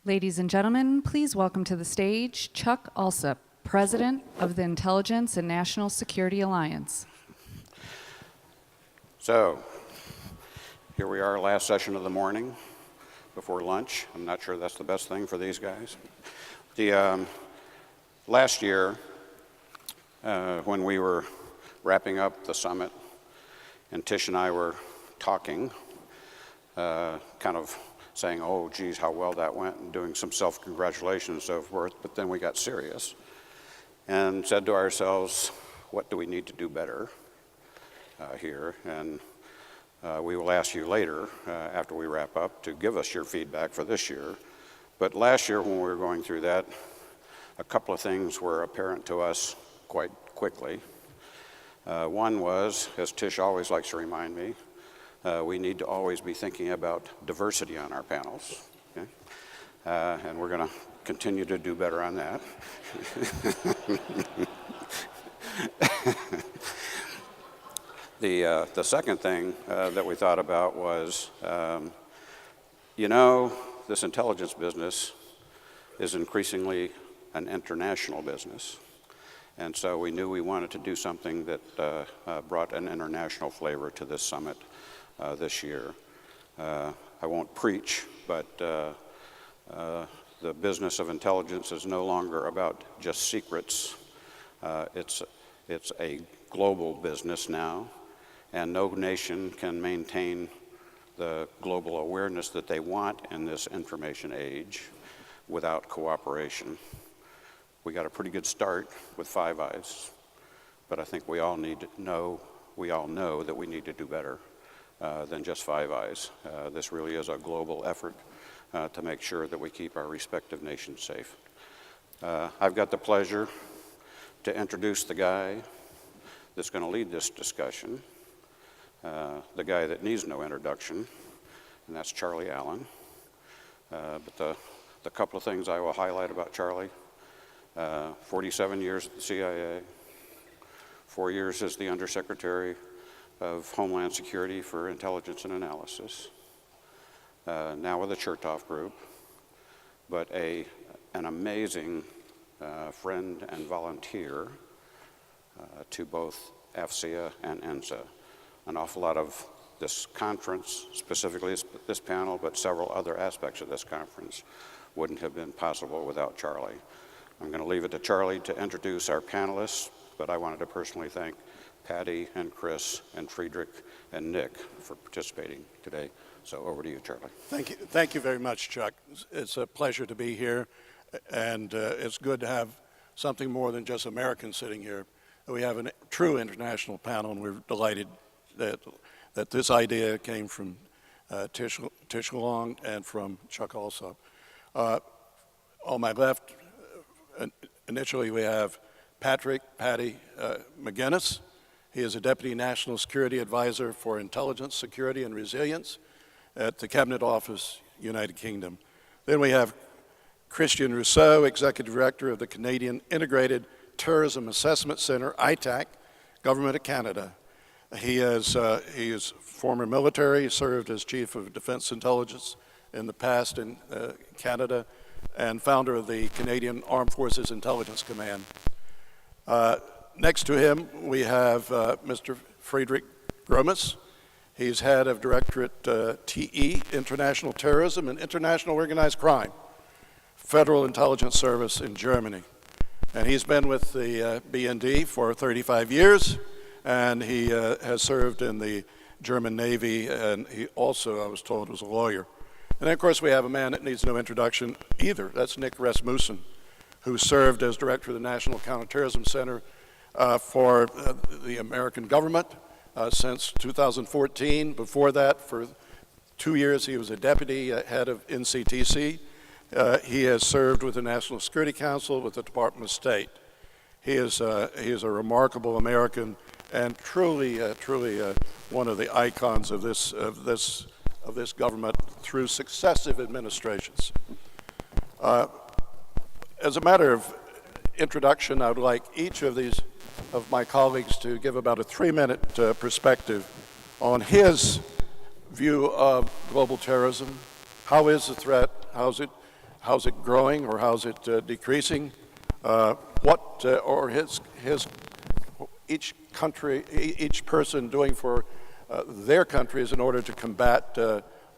Ladies and gentlemen, please welcome to the stage Chuck Alsup, President of the Intelligence and National Security Alliance. So, here we are, last session of the morning before lunch. I'm not sure that's the best thing for these guys. Last year, when we were wrapping up the summit, and Tish and I were talking, kind of saying, oh, geez, how well that went, and doing some self-congratulation and so forth, but then we got serious and said to ourselves, what do we need to do better here? And we will ask you later, after we wrap up, to give us your feedback for this year. But last year, when we were going through that, a couple of things were apparent to us quite quickly. One was, as Tish always likes to remind me, we need to always be thinking about diversity on our panels, okay? And we're going to continue to do better on that. The second thing that we thought about was, this intelligence business is increasingly an international business. And so we knew we wanted to do something that brought an international flavor to this summit this year. I won't preach, but the business of intelligence is no longer about just secrets. It's a global business now, and no nation can maintain the global awareness that they want in this information age without cooperation. We got a pretty good start with Five Eyes, but I think we all know that we need to do better than just Five Eyes. This really is a global effort to make sure that we keep our respective nations safe. I've got the pleasure to introduce the guy that's going to lead this discussion, the guy that needs no introduction, and that's Charlie Allen. But the couple of things I will highlight about Charlie: 47 years at the CIA, 4 years as the Undersecretary of Homeland Security for Intelligence and Analysis, now with the Chertoff Group, but an amazing friend and volunteer to both AFCEA and ENSA. An awful lot of this conference, specifically this panel, but several other aspects of this conference wouldn't have been possible without Charlie. I'm going to leave it to Charlie to introduce our panelists, but I wanted to personally thank Paddy and Chris and Friedrich and Nick for participating today. So over to you, Charlie. Thank you very much, Chuck. It's a pleasure to be here, and it's good to have something more than just Americans sitting here. We have a true international panel, and we're delighted that this idea came from Tish Long and from Chuck also. On my left, initially we have Paddy McGuinness. He is a Deputy National Security Advisor for Intelligence, Security, and Resilience at the Cabinet Office, United Kingdom. Then we have Chris Rousseau, Executive Director of the Canadian Integrated Terrorism Assessment Center, ITAC, Government of Canada. He is former military. He served as Chief of Defense Intelligence in the past in Canada, and founder of the Canadian Armed Forces Intelligence Command. Next to him, we have Mr. Friedrich Grommes. He's head of Directorate TE, International Terrorism and International Organized Crime, Federal Intelligence Service in Germany. And he's been with the BND for 35 years, and he has served in the German Navy, and he also, I was told, was a lawyer. And then, of course, we have a man that needs no introduction either. That's Nick Rasmussen, who served as director of the National Counterterrorism Center for the American government since 2014. Before that, for 2 years, he was a deputy head of NCTC. He has served with the National Security Council, with the Department of State. He is a remarkable American and truly one of the icons of this government through successive administrations. As a matter of introduction, I would like each of my colleagues to give about a 3-minute perspective on his view of global terrorism. How is the threat? how's it growing or how's it decreasing? Each country, each person doing for their countries in order to combat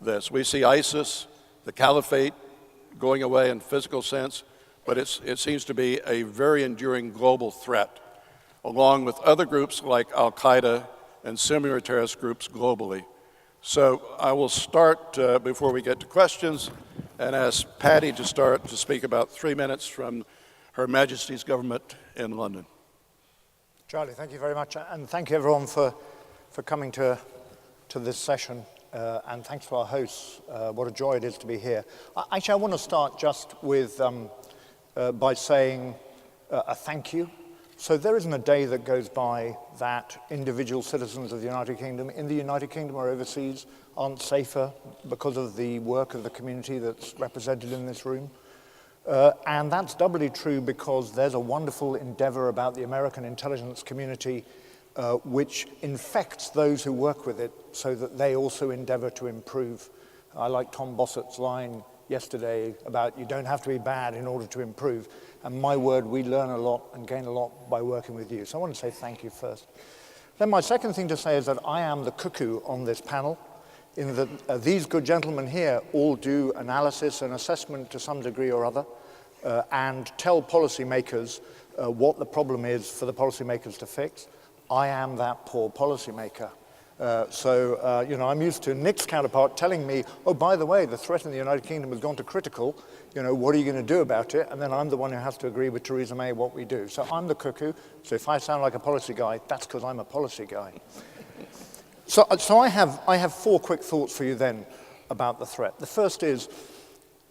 this. We see ISIS, the caliphate, going away in physical sense, but it seems to be a very enduring global threat, along with other groups like Al-Qaeda and similar terrorist groups globally. So I will start, before we get to questions, and ask Paddy to start to speak about 3 minutes from Her Majesty's government in London. Charlie, thank you very much, and thank you everyone for coming to this session, and thanks to our hosts. What a joy it is to be here. Actually, I want to start just with by saying a thank you. So there isn't a day that goes by that individual citizens of the United Kingdom, in the United Kingdom or overseas, aren't safer because of the work of the community that's represented in this room. And that's doubly true because there's a wonderful endeavor about the American intelligence community which infects those who work with it so that they also endeavor to improve. I like Tom Bossett's line yesterday about you don't have to be bad in order to improve. And my word, we learn a lot and gain a lot by working with you. So I want to say thank you first. Then my second thing to say is that I am the cuckoo on this panel, in that these good gentlemen here all do analysis and assessment to some degree or other, and tell policymakers what the problem is for the policymakers to fix. I am that poor policymaker. You know, I'm used to Nick's counterpart telling me, oh, by the way, the threat in the United Kingdom has gone to critical. You know, what are you going to do about it? And then I'm the one who has to agree with Theresa May what we do. So I'm the cuckoo. So if I sound like a policy guy, that's because I'm a policy guy. So I have 4 quick thoughts for you then about the threat. The first is,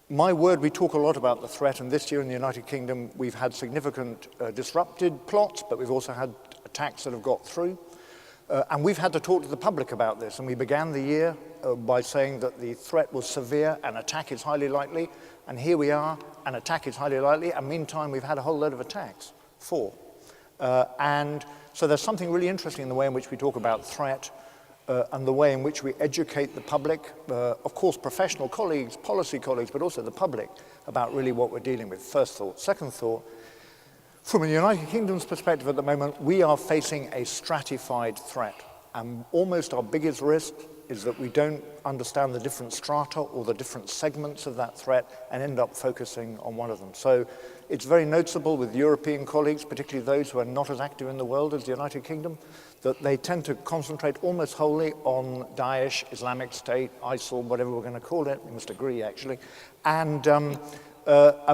my word, we talk a lot about the threat, and this year in the United Kingdom we've had significant disrupted plots, but we've also had attacks that have got through. And we've had to talk to the public about this, and we began the year by saying that the threat was severe, an attack is highly likely, and here we are, an attack is highly likely, and meantime we've had a whole load of attacks, 4. And so there's something really interesting in the way in which we talk about threat, and the way in which we educate the public, of course professional colleagues, policy colleagues, but also the public about really what we're dealing with. First thought. Second thought, from the United Kingdom's perspective at the moment, we are facing a stratified threat, and almost our biggest risk is that we don't understand the different strata or the different segments of that threat and end up focusing on one of them. So it's very noticeable with European colleagues, particularly those who are not as active in the world as the United Kingdom, that they tend to concentrate almost wholly on Daesh, Islamic State, ISIL, whatever we're going to call it. We must agree, actually. And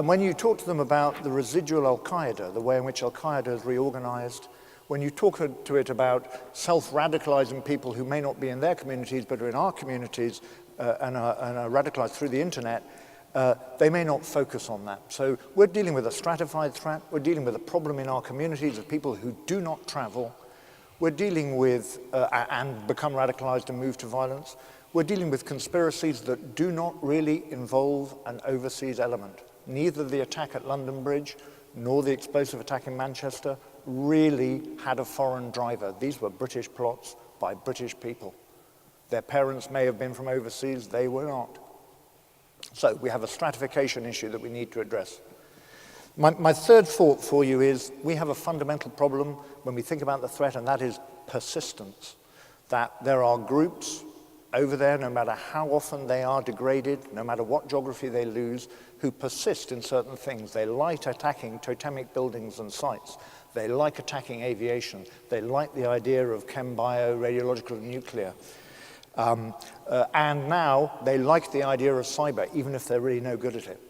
when you talk to them about the residual Al-Qaeda, the way in which Al-Qaeda is reorganized, when you talk to it about self-radicalizing people who may not be in their communities but are in our communities and are radicalized through the internet, they may not focus on that. So we're dealing with a stratified threat. We're dealing with a problem in our communities of people who do not travel. We're dealing with, and become radicalized and move to violence. We're dealing with conspiracies that do not really involve an overseas element. Neither the attack at London Bridge nor the explosive attack in Manchester really had a foreign driver. These were British plots by British people. Their parents may have been from overseas, they were not. So we have a stratification issue that we need to address. My third thought for you is we have a fundamental problem when we think about the threat, and that is persistence. That there are groups over there, no matter how often they are degraded, no matter what geography they lose, who persist in certain things. They like attacking totemic buildings and sites. They like attacking aviation. They like the idea of chem, bio, radiological, and nuclear. And now they like the idea of cyber, even if they're really no good at it.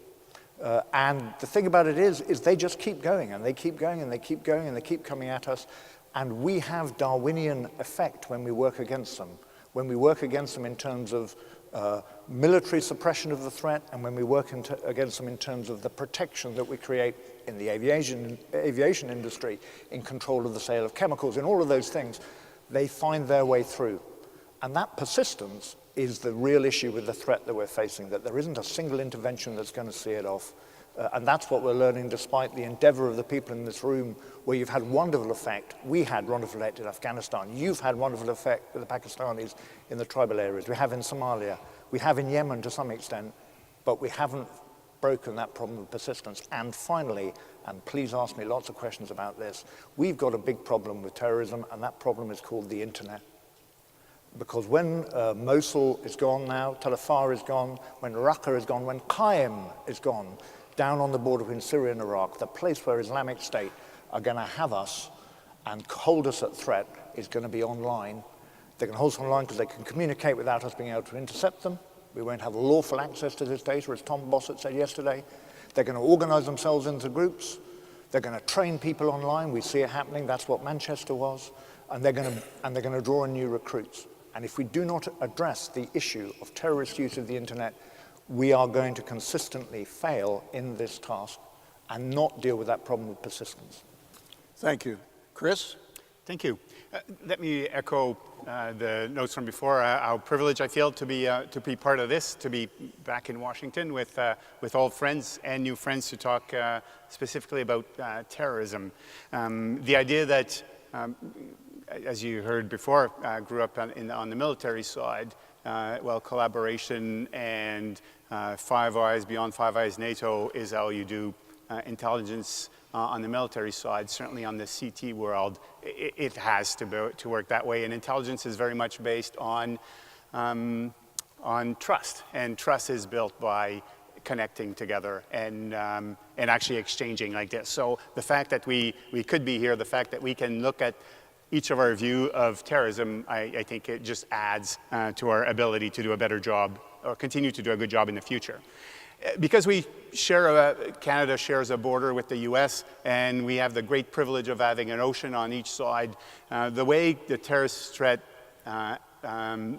And the thing about it is they just keep going, and they keep going, and they keep going, and they keep coming at us. And we have Darwinian effect when we work against them. When we work against them in terms of military suppression of the threat, and when we work against them in terms of the protection that we create in the aviation industry, in control of the sale of chemicals, in all of those things, they find their way through. And that persistence is the real issue with the threat that we're facing, that there isn't a single intervention that's going to see it off. And that's what we're learning despite the endeavor of the people in this room, where you've had wonderful effect. We had wonderful effect in Afghanistan. You've had wonderful effect with the Pakistanis in the tribal areas. We have in Somalia. We have in Yemen to some extent, but we haven't broken that problem of persistence. And finally, and please ask me lots of questions about this, we've got a big problem with terrorism, and that problem is called the internet. Because when Mosul is gone now, Tel Afar is gone, when Raqqa is gone, when Qa'im is gone, down on the border between Syria and Iraq, the place where Islamic State are going to have us and hold us at threat is going to be online. They can hold us online because they can communicate without us being able to intercept them. We won't have lawful access to this data, as Tom Bossett said yesterday. They're going to organize themselves into groups. They're going to train people online. We see it happening. That's what Manchester was. And they're going to draw in new recruits. And if we do not address the issue of terrorist use of the internet, we are going to consistently fail in this task and not deal with that problem of persistence. Thank you. Chris? Thank you. Let me echo the notes from before. How privileged I feel to be part of this, to be back in Washington with old friends and new friends to talk specifically about terrorism. The idea that as you heard before, grew up on the military side. Well, collaboration and Five Eyes, beyond Five Eyes NATO is how you do intelligence on the military side. Certainly on the CT world, it has to work that way. And intelligence is very much based on trust. And trust is built by connecting together and actually exchanging like this. So the fact that we could be here, the fact that we can look at each of our view of terrorism, I think it just adds to our ability to do a better job or continue to do a good job in the future. Because we share Canada shares a border with the US, and we have the great privilege of having an ocean on each side, the way the terrorist threat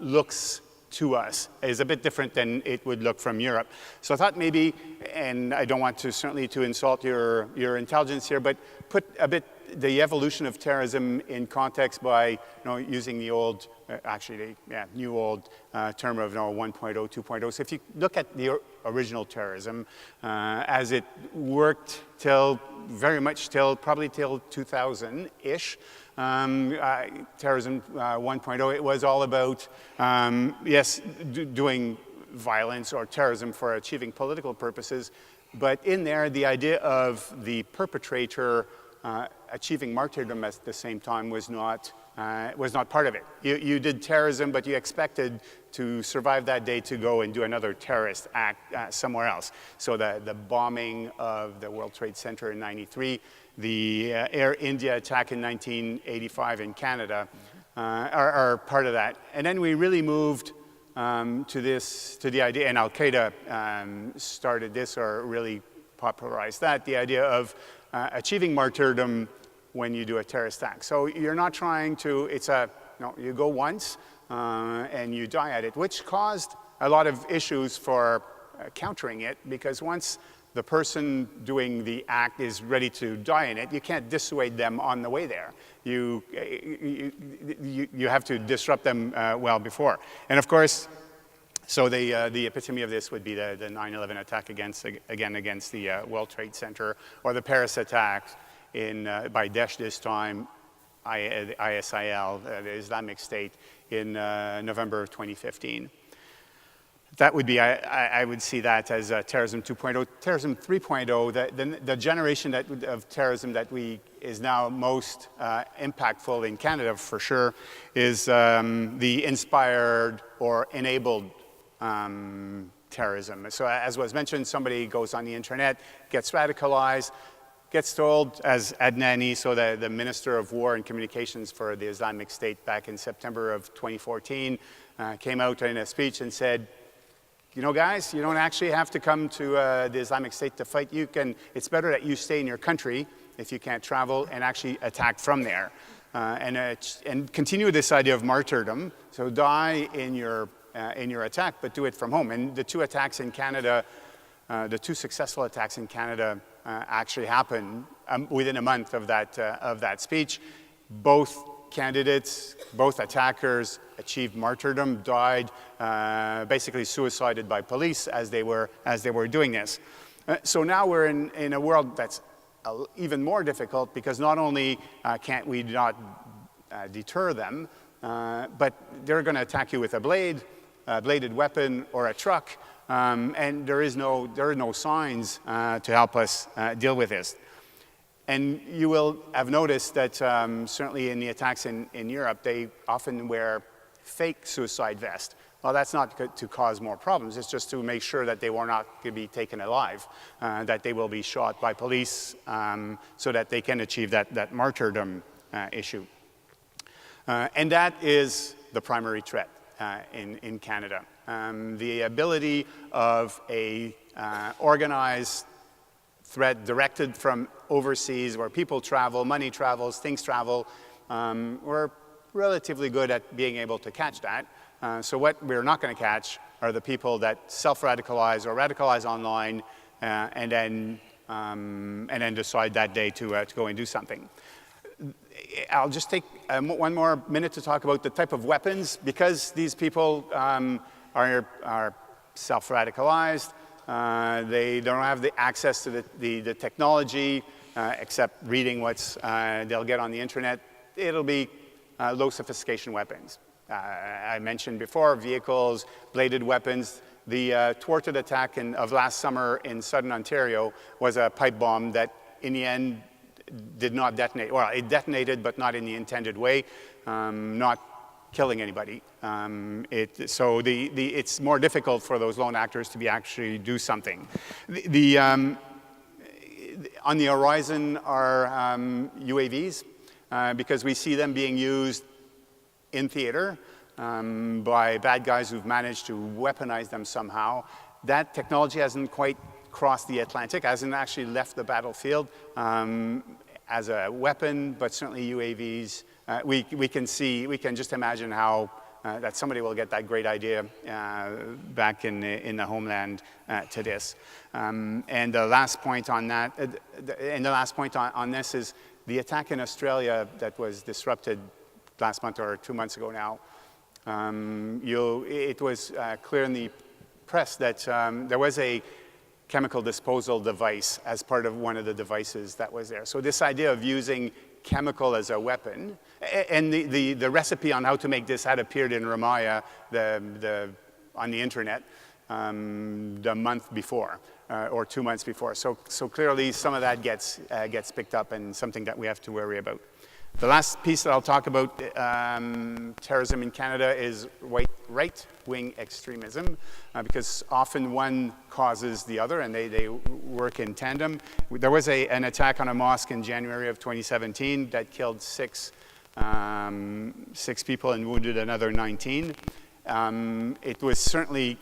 looks to us is a bit different than it would look from Europe. So I thought maybe, and I don't want to certainly to insult your intelligence here, but put a bit the evolution of terrorism in context by using the old, new old term of 1.0, 2.0. So if you look at the original terrorism as it worked probably till 2000-ish, terrorism 1.0, it was all about, doing violence or terrorism for achieving political purposes, but in there the idea of the perpetrator achieving martyrdom at the same time was not part of it. You did terrorism, but you expected to survive that day to go and do another terrorist act somewhere else. So the bombing of the World Trade Center in '93, the Air India attack in 1985 in Canada are part of that. And then we really moved to the idea, and Al-Qaeda started this or really popularized that, the idea of achieving martyrdom when you do a terrorist act. So you're not trying to, you go once and you die at it, which caused a lot of issues for countering it, because once the person doing the act is ready to die in it, you can't dissuade them on the way there. You have to disrupt them well before. And of course, so the epitome of this would be the 9/11 attack against the World Trade Center, or the Paris attack by Daesh this time, ISIL, the Islamic State, in November of 2015. That would be, I would see that as terrorism 2.0. Terrorism 3.0, the generation of terrorism that is now most impactful in Canada for sure, is the inspired or enabled terrorism. So as was mentioned, somebody goes on the internet, gets radicalized, gets told, as Adnani, so the Minister of War and Communications for the Islamic State back in September of 2014, came out in a speech and said, guys, you don't actually have to come to the Islamic State to fight. It's better that you stay in your country if you can't travel and actually attack from there. And continue this idea of martyrdom, so die in your attack, but do it from home. And the two attacks in Canada, the two successful attacks in Canada actually happened within a month of that speech. Both candidates, both attackers achieved martyrdom, died, basically suicided by police as they were doing this. So now we're in a world that's even more difficult, because not only can't we not deter them, but they're going to attack you with a bladed weapon or a truck, and there are no signs to help us deal with this. And you will have noticed that certainly in the attacks in Europe, they often wear fake suicide vests. Well, that's not to cause more problems. It's just to make sure that they were not going to be taken alive, that they will be shot by police so that they can achieve that martyrdom issue. And that is the primary threat in Canada. The ability of a organized threat directed from overseas where people travel, money travels, things travel. We're relatively good at being able to catch that. So what we're not going to catch are the people that self-radicalize or radicalize online and then decide that day to go and do something. I'll just take one more minute to talk about the type of weapons. Because these people are self-radicalized, they don't have the access to the technology except reading what they'll get on the internet. It'll be low sophistication weapons. I mentioned before, vehicles, bladed weapons. The thwarted attack of last summer in southern Ontario was a pipe bomb that in the end did not detonate. Well, it detonated, but not in the intended way, not killing anybody. So it's more difficult for those lone actors to actually do something. On the horizon are UAVs, because we see them being used in theater by bad guys who've managed to weaponize them somehow. That technology hasn't quite crossed the Atlantic, hasn't actually left the battlefield as a weapon, but certainly UAVs. We can just imagine how that somebody will get that great idea back in the homeland to this. And the last point on that, on this is the attack in Australia that was disrupted last month or 2 months ago now. It was clear in the press that there was a chemical disposal device as part of one of the devices that was there. So this idea of using chemical as a weapon, and the recipe on how to make this had appeared in Ramaya on the internet the month before or 2 months before. So clearly some of that gets picked up and something that we have to worry about. The last piece that I'll talk about, terrorism in Canada, is right-wing extremism, because often one causes the other and they work in tandem. There was an attack on a mosque in January of 2017 that killed six people and wounded another 19. It was certainly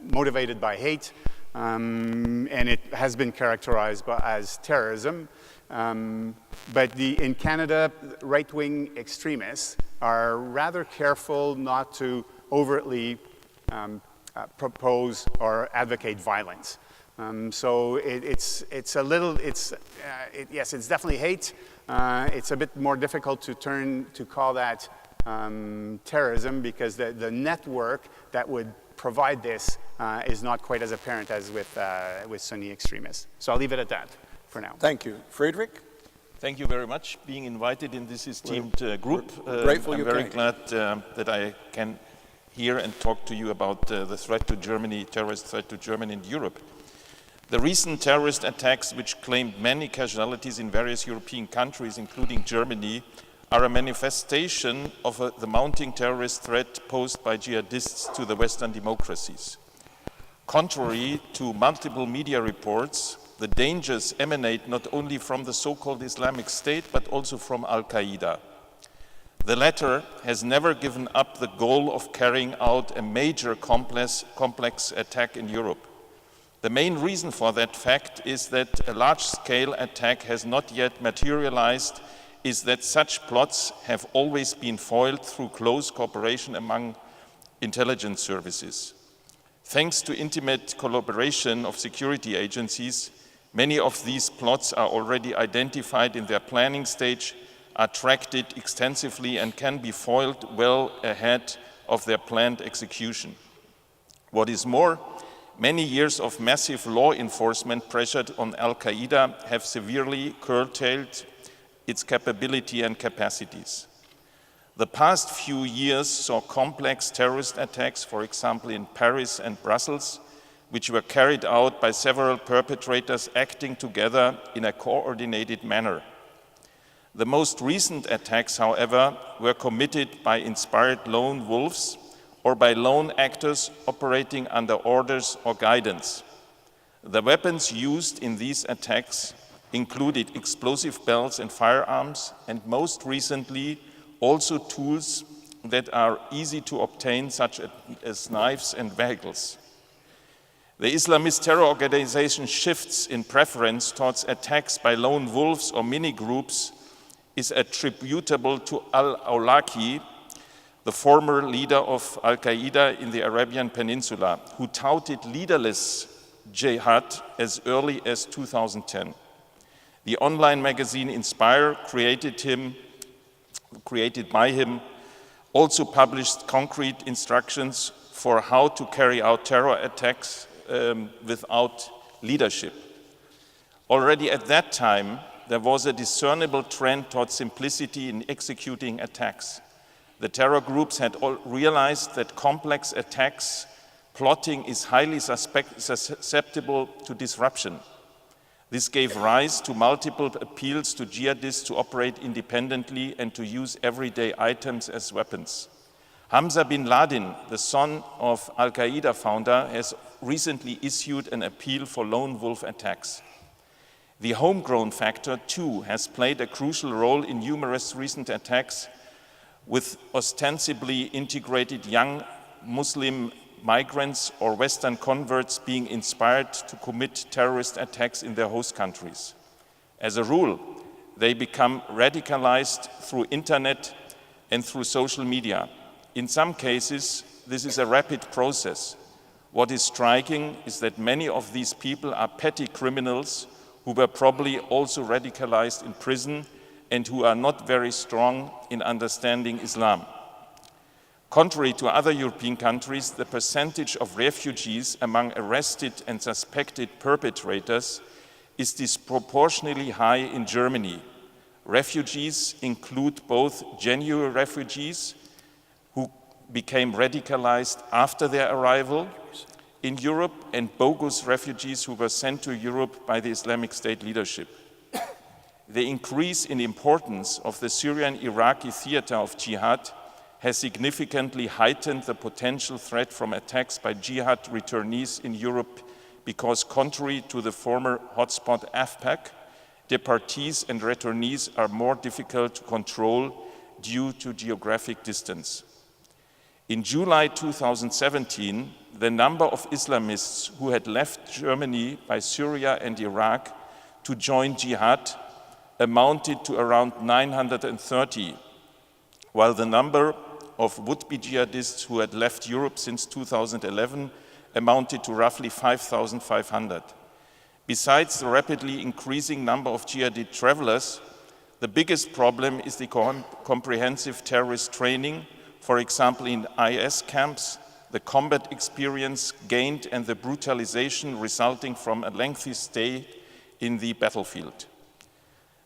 motivated by hate, and it has been characterized as terrorism. But in Canada, right-wing extremists are rather careful not to overtly propose or advocate violence. So yes, it's definitely hate. It's a bit more difficult to call that terrorism, because the network that would provide this is not quite as apparent as with Sunni extremists. So I'll leave it at that for now. Thank you. Friedrich? Thank you very much for being invited in this esteemed group. Grateful I'm very glad that I can hear and talk to you about the threat to Germany, terrorist threat to Germany and Europe. The recent terrorist attacks, which claimed many casualties in various European countries, including Germany, are a manifestation of the mounting terrorist threat posed by jihadists to the Western democracies. Contrary to multiple media reports, the dangers emanate not only from the so-called Islamic State, but also from Al-Qaeda. The latter has never given up the goal of carrying out a major complex attack in Europe. The main reason for that fact is that a large-scale attack has not yet materialized, is that such plots have always been foiled through close cooperation among intelligence services. Thanks to intimate collaboration of security agencies, many of these plots are already identified in their planning stage, are tracked extensively, and can be foiled well ahead of their planned execution. What is more, many years of massive law enforcement pressure on Al-Qaeda have severely curtailed its capability and capacities. The past few years saw complex terrorist attacks, for example in Paris and Brussels, which were carried out by several perpetrators acting together in a coordinated manner. The most recent attacks, however, were committed by inspired lone wolves or by lone actors operating under orders or guidance. The weapons used in these attacks included explosive belts and firearms, and most recently, also tools that are easy to obtain, such as knives and vehicles. The Islamist terror organization shifts in preference towards attacks by lone wolves or mini-groups is attributable to al-Awlaki, the former leader of Al-Qaeda in the Arabian Peninsula, who touted leaderless jihad as early as 2010. The online magazine Inspire, created by him, also published concrete instructions for how to carry out terror attacks without leadership. Already at that time, there was a discernible trend towards simplicity in executing attacks. The terror groups had all realized that complex attacks plotting is highly susceptible to disruption. This gave rise to multiple appeals to jihadists to operate independently and to use everyday items as weapons. Hamza bin Laden, the son of Al-Qaeda founder, has recently issued an appeal for lone wolf attacks. The homegrown factor, too, has played a crucial role in numerous recent attacks, with ostensibly integrated young Muslim migrants or Western converts being inspired to commit terrorist attacks in their host countries. As a rule, they become radicalized through internet and through social media. In some cases, this is a rapid process. What is striking is that many of these people are petty criminals who were probably also radicalized in prison and who are not very strong in understanding Islam. Contrary to other European countries, the percentage of refugees among arrested and suspected perpetrators is disproportionately high in Germany. Refugees include both genuine refugees who became radicalized after their arrival in Europe and bogus refugees who were sent to Europe by the Islamic State leadership. The increase in importance of the Syrian-Iraqi theater of jihad has significantly heightened the potential threat from attacks by jihad returnees in Europe because, contrary to the former hotspot AFPAC, deportees and returnees are more difficult to control due to geographic distance. In July 2017, the number of Islamists who had left Germany by Syria and Iraq to join jihad amounted to around 930, while the number of would-be jihadists who had left Europe since 2011 amounted to roughly 5,500. Besides the rapidly increasing number of jihadi travelers, the biggest problem is the comprehensive terrorist training, for example in IS camps, the combat experience gained and the brutalization resulting from a lengthy stay in the battlefield.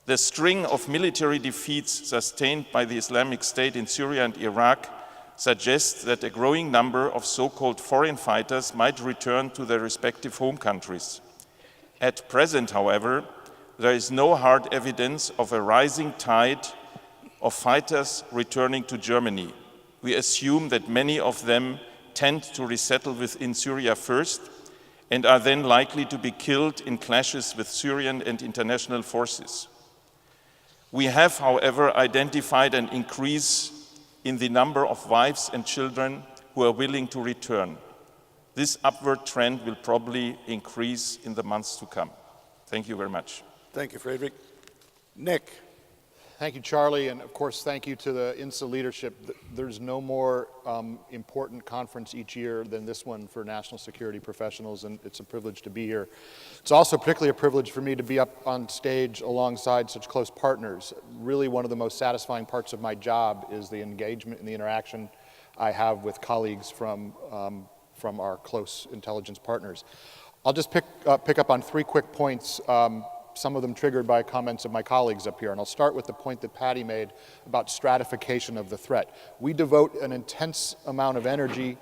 The string of military defeats sustained by the Islamic State in Syria and Iraq suggests that a growing number of so-called foreign fighters might return to their respective home countries. At present, however, there is no hard evidence of a rising tide of fighters returning to Germany. We assume that many of them tend to resettle within Syria first and are then likely to be killed in clashes with Syrian and international forces. We have, however, identified an increase in the number of wives and children who are willing to return. This upward trend will probably increase in the months to come. Thank you very much. Thank you, Friedrich. Nick. Thank you, Charlie, and of course, thank you to the INSA leadership. There's no more important conference each year than this one for national security professionals, and it's a privilege to be here. It's also particularly a privilege for me to be up on stage alongside such close partners. Really, one of the most satisfying parts of my job is the engagement and the interaction I have with colleagues from our close intelligence partners. I'll just pick up on three quick points. some of them triggered by comments of my colleagues up here. And I'll start with the point that Paddy made about stratification of the threat. We devote an intense amount of energy,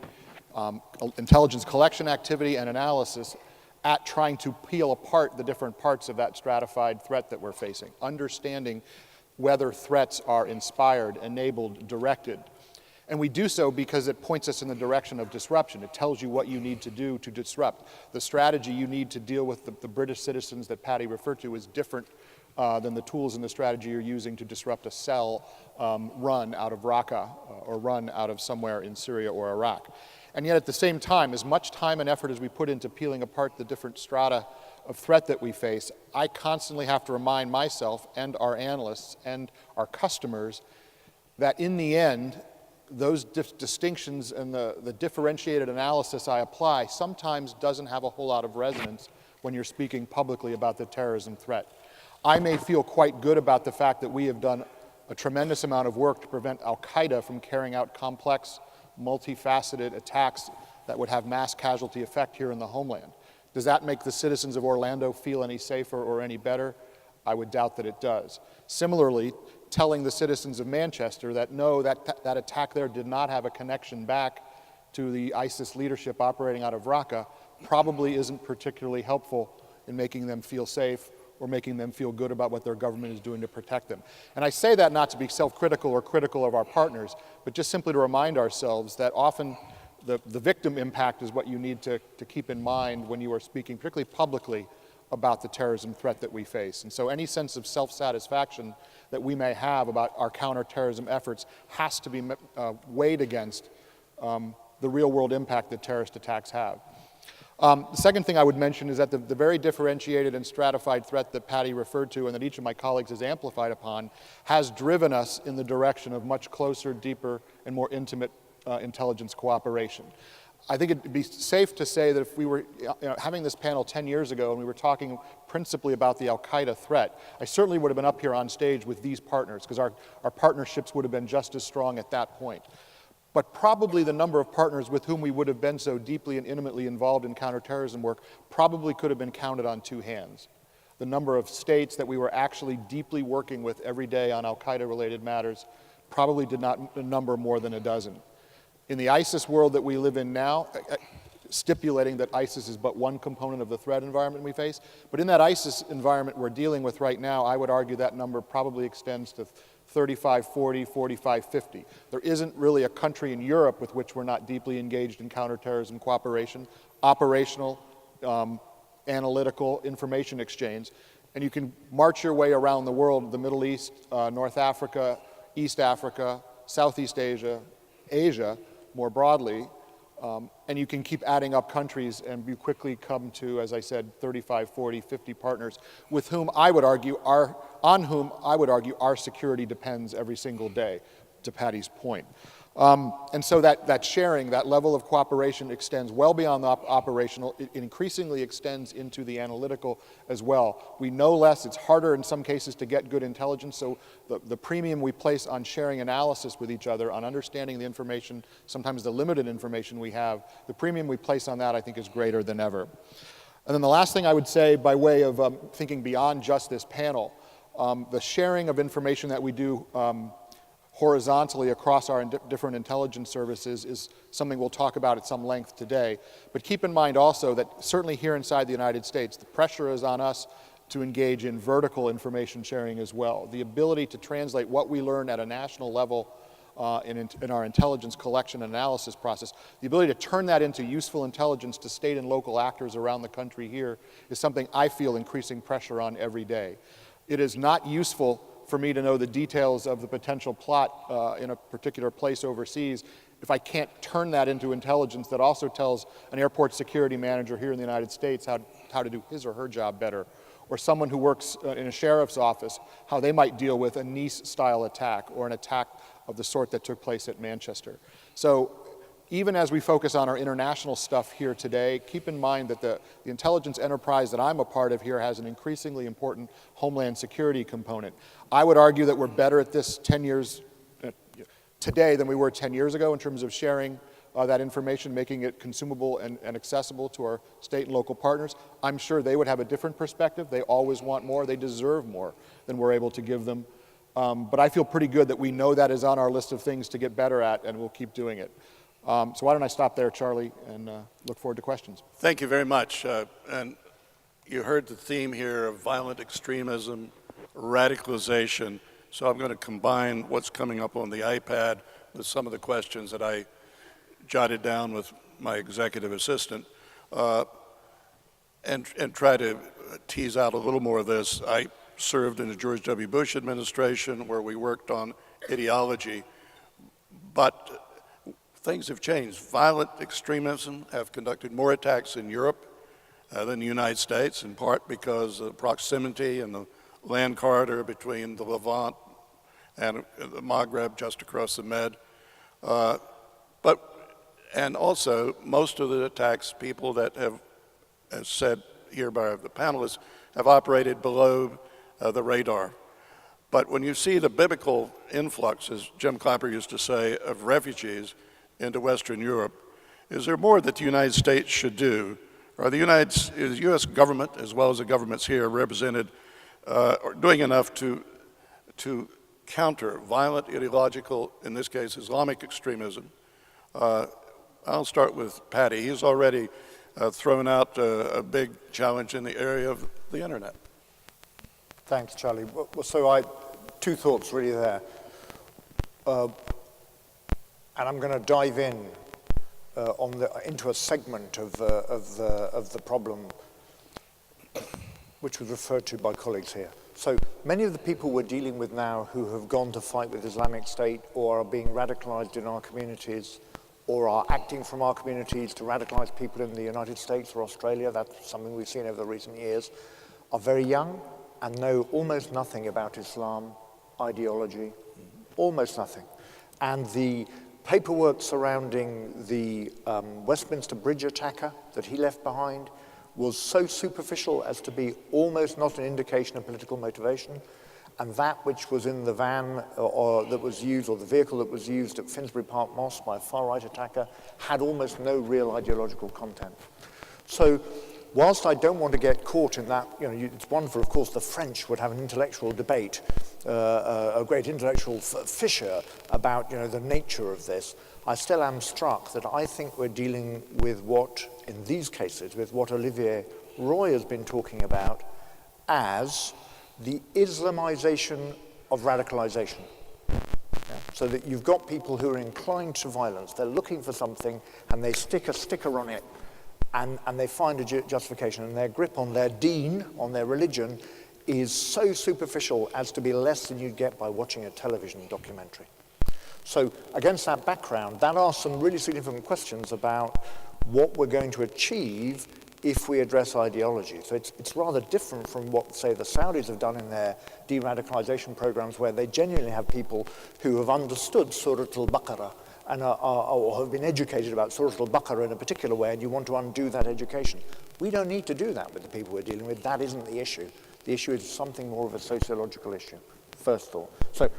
intelligence collection activity and analysis at trying to peel apart the different parts of that stratified threat that we're facing, understanding whether threats are inspired, enabled, directed. And we do so because it points us in the direction of disruption. It tells you what you need to do to disrupt. The strategy you need to deal with the British citizens that Paddy referred to is different than the tools and the strategy you're using to disrupt a cell run out of Raqqa or run out of somewhere in Syria or Iraq. And yet at the same time, as much time and effort as we put into peeling apart the different strata of threat that we face, I constantly have to remind myself and our analysts and our customers that in the end, those distinctions and the differentiated analysis I apply sometimes doesn't have a whole lot of resonance when you're speaking publicly about the terrorism threat. I may feel quite good about the fact that we have done a tremendous amount of work to prevent Al-Qaeda from carrying out complex, multifaceted attacks that would have mass casualty effect here in the homeland. Does that make the citizens of Orlando feel any safer or any better? I would doubt that it does. Similarly, telling the citizens of Manchester that no, that attack there did not have a connection back to the ISIS leadership operating out of Raqqa probably isn't particularly helpful in making them feel safe or making them feel good about what their government is doing to protect them. And I say that not to be self-critical or critical of our partners, but just simply to remind ourselves that often the victim impact is what you need to keep in mind when you are speaking, particularly publicly, about the terrorism threat that we face. And so any sense of self-satisfaction that we may have about our counterterrorism efforts has to be weighed against the real-world impact that terrorist attacks have. The second thing I would mention is that the very differentiated and stratified threat that Paddy referred to and that each of my colleagues has amplified upon has driven us in the direction of much closer, deeper, and more intimate intelligence cooperation. I think it'd be safe to say that if we were having this panel 10 years ago and we were talking principally about the Al-Qaeda threat, I certainly would have been up here on stage with these partners because our partnerships would have been just as strong at that point. But probably the number of partners with whom we would have been so deeply and intimately involved in counterterrorism work probably could have been counted on two hands. The number of states that we were actually deeply working with every day on Al-Qaeda-related matters probably did not number more than a dozen. In the ISIS world that we live in now, stipulating that ISIS is but one component of the threat environment we face, but in that ISIS environment we're dealing with right now, I would argue that number probably extends to 35, 40, 45, 50. There isn't really a country in Europe with which we're not deeply engaged in counterterrorism cooperation, operational, analytical, information exchange, and you can march your way around the world, the Middle East, North Africa, East Africa, Southeast Asia, Asia, more broadly, and you can keep adding up countries and you quickly come to, as I said, 35, 40, 50 partners with whom I would argue on whom I would argue our security depends every single day, to Paddy's point. And so that sharing, that level of cooperation extends well beyond the operational. It increasingly extends into the analytical as well. We know less. It's harder in some cases to get good intelligence. So the premium we place on sharing analysis with each other, on understanding the information, sometimes the limited information we have, the premium we place on that I think is greater than ever. And then the last thing I would say by way of thinking beyond just this panel, the sharing of information that we do horizontally across our different intelligence services is something we'll talk about at some length today. But keep in mind also that certainly here inside the United States, the pressure is on us to engage in vertical information sharing as well. The ability to translate what we learn at a national level in our intelligence collection and analysis process, the ability to turn that into useful intelligence to state and local actors around the country here is something I feel increasing pressure on every day. It is not useful for me to know the details of the potential plot in a particular place overseas if I can't turn that into intelligence that also tells an airport security manager here in the United States how to do his or her job better, or someone who works in a sheriff's office, how they might deal with a Nice-style attack or an attack of the sort that took place at Manchester. So even as we focus on our international stuff here today, keep in mind that the intelligence enterprise that I'm a part of here has an increasingly important homeland security component. I would argue that we're better at this 10 years today than we were 10 years ago in terms of sharing that information, making it consumable and accessible to our state and local partners. I'm sure they would have a different perspective. They always want more. They deserve more than we're able to give them. But I feel pretty good that we know that is on our list of things to get better at, and we'll keep doing it. So why don't I stop there, Charlie, and look forward to questions. Thank you very much. And you heard the theme here of violent extremism, radicalization. So I'm going to combine what's coming up on the iPad with some of the questions that I jotted down with my executive assistant, and try to tease out a little more of this. I served in the George W. Bush administration where we worked on ideology, but things have changed. Violent extremism have conducted more attacks in Europe than the United States, in part because of the proximity and the land corridor between the Levant and the Maghreb just across the Med. And also, most of the attacks, people that have, as said here by the panelists, have operated below the radar. But when you see the biblical influx, as Jim Clapper used to say, of refugees into Western Europe, is there more that the United States should do? Or is the U.S. government, as well as the governments here represented, doing enough to counter violent, ideological, in this case, Islamic extremism? I'll start with Paddy. He's already thrown out a big challenge in the area of the internet. Thanks, Charlie. Well, so two thoughts really there. And I'm going to dive in into a segment of the problem which was referred to by colleagues here. So many of the people we're dealing with now who have gone to fight with Islamic State or are being radicalized in our communities or are acting from our communities to radicalize people in the United States or Australia, that's something we've seen over the recent years, are very young and know almost nothing about Islam, ideology, almost nothing. And the paperwork surrounding the Westminster Bridge attacker that he left behind was so superficial as to be almost not an indication of political motivation. And that which was in the van that was used, or the vehicle that was used at Finsbury Park Mosque by a far-right attacker, had almost no real ideological content. So whilst I don't want to get caught in that, it's wonderful, of course, the French would have an intellectual debate, a great intellectual fissure about, the nature of this. I still am struck that I think we're dealing with what, in these cases, with what Olivier Roy has been talking about as the Islamization of radicalization. Yeah? So that you've got people who are inclined to violence, they're looking for something, and they stick a sticker on it, and they find a justification, and their grip on their deen, on their religion, is so superficial as to be less than you'd get by watching a television documentary. So against that background, that asks some really significant questions about what we're going to achieve if we address ideology. So it's rather different from what, say, the Saudis have done in their de-radicalization programs, where they genuinely have people who have understood Surah Al-Baqarah and or have been educated about Surah Al-Baqarah in a particular way, and you want to undo that education. We don't need to do that with the people we're dealing with. That isn't the issue. The issue is something more of a sociological issue, first thought. So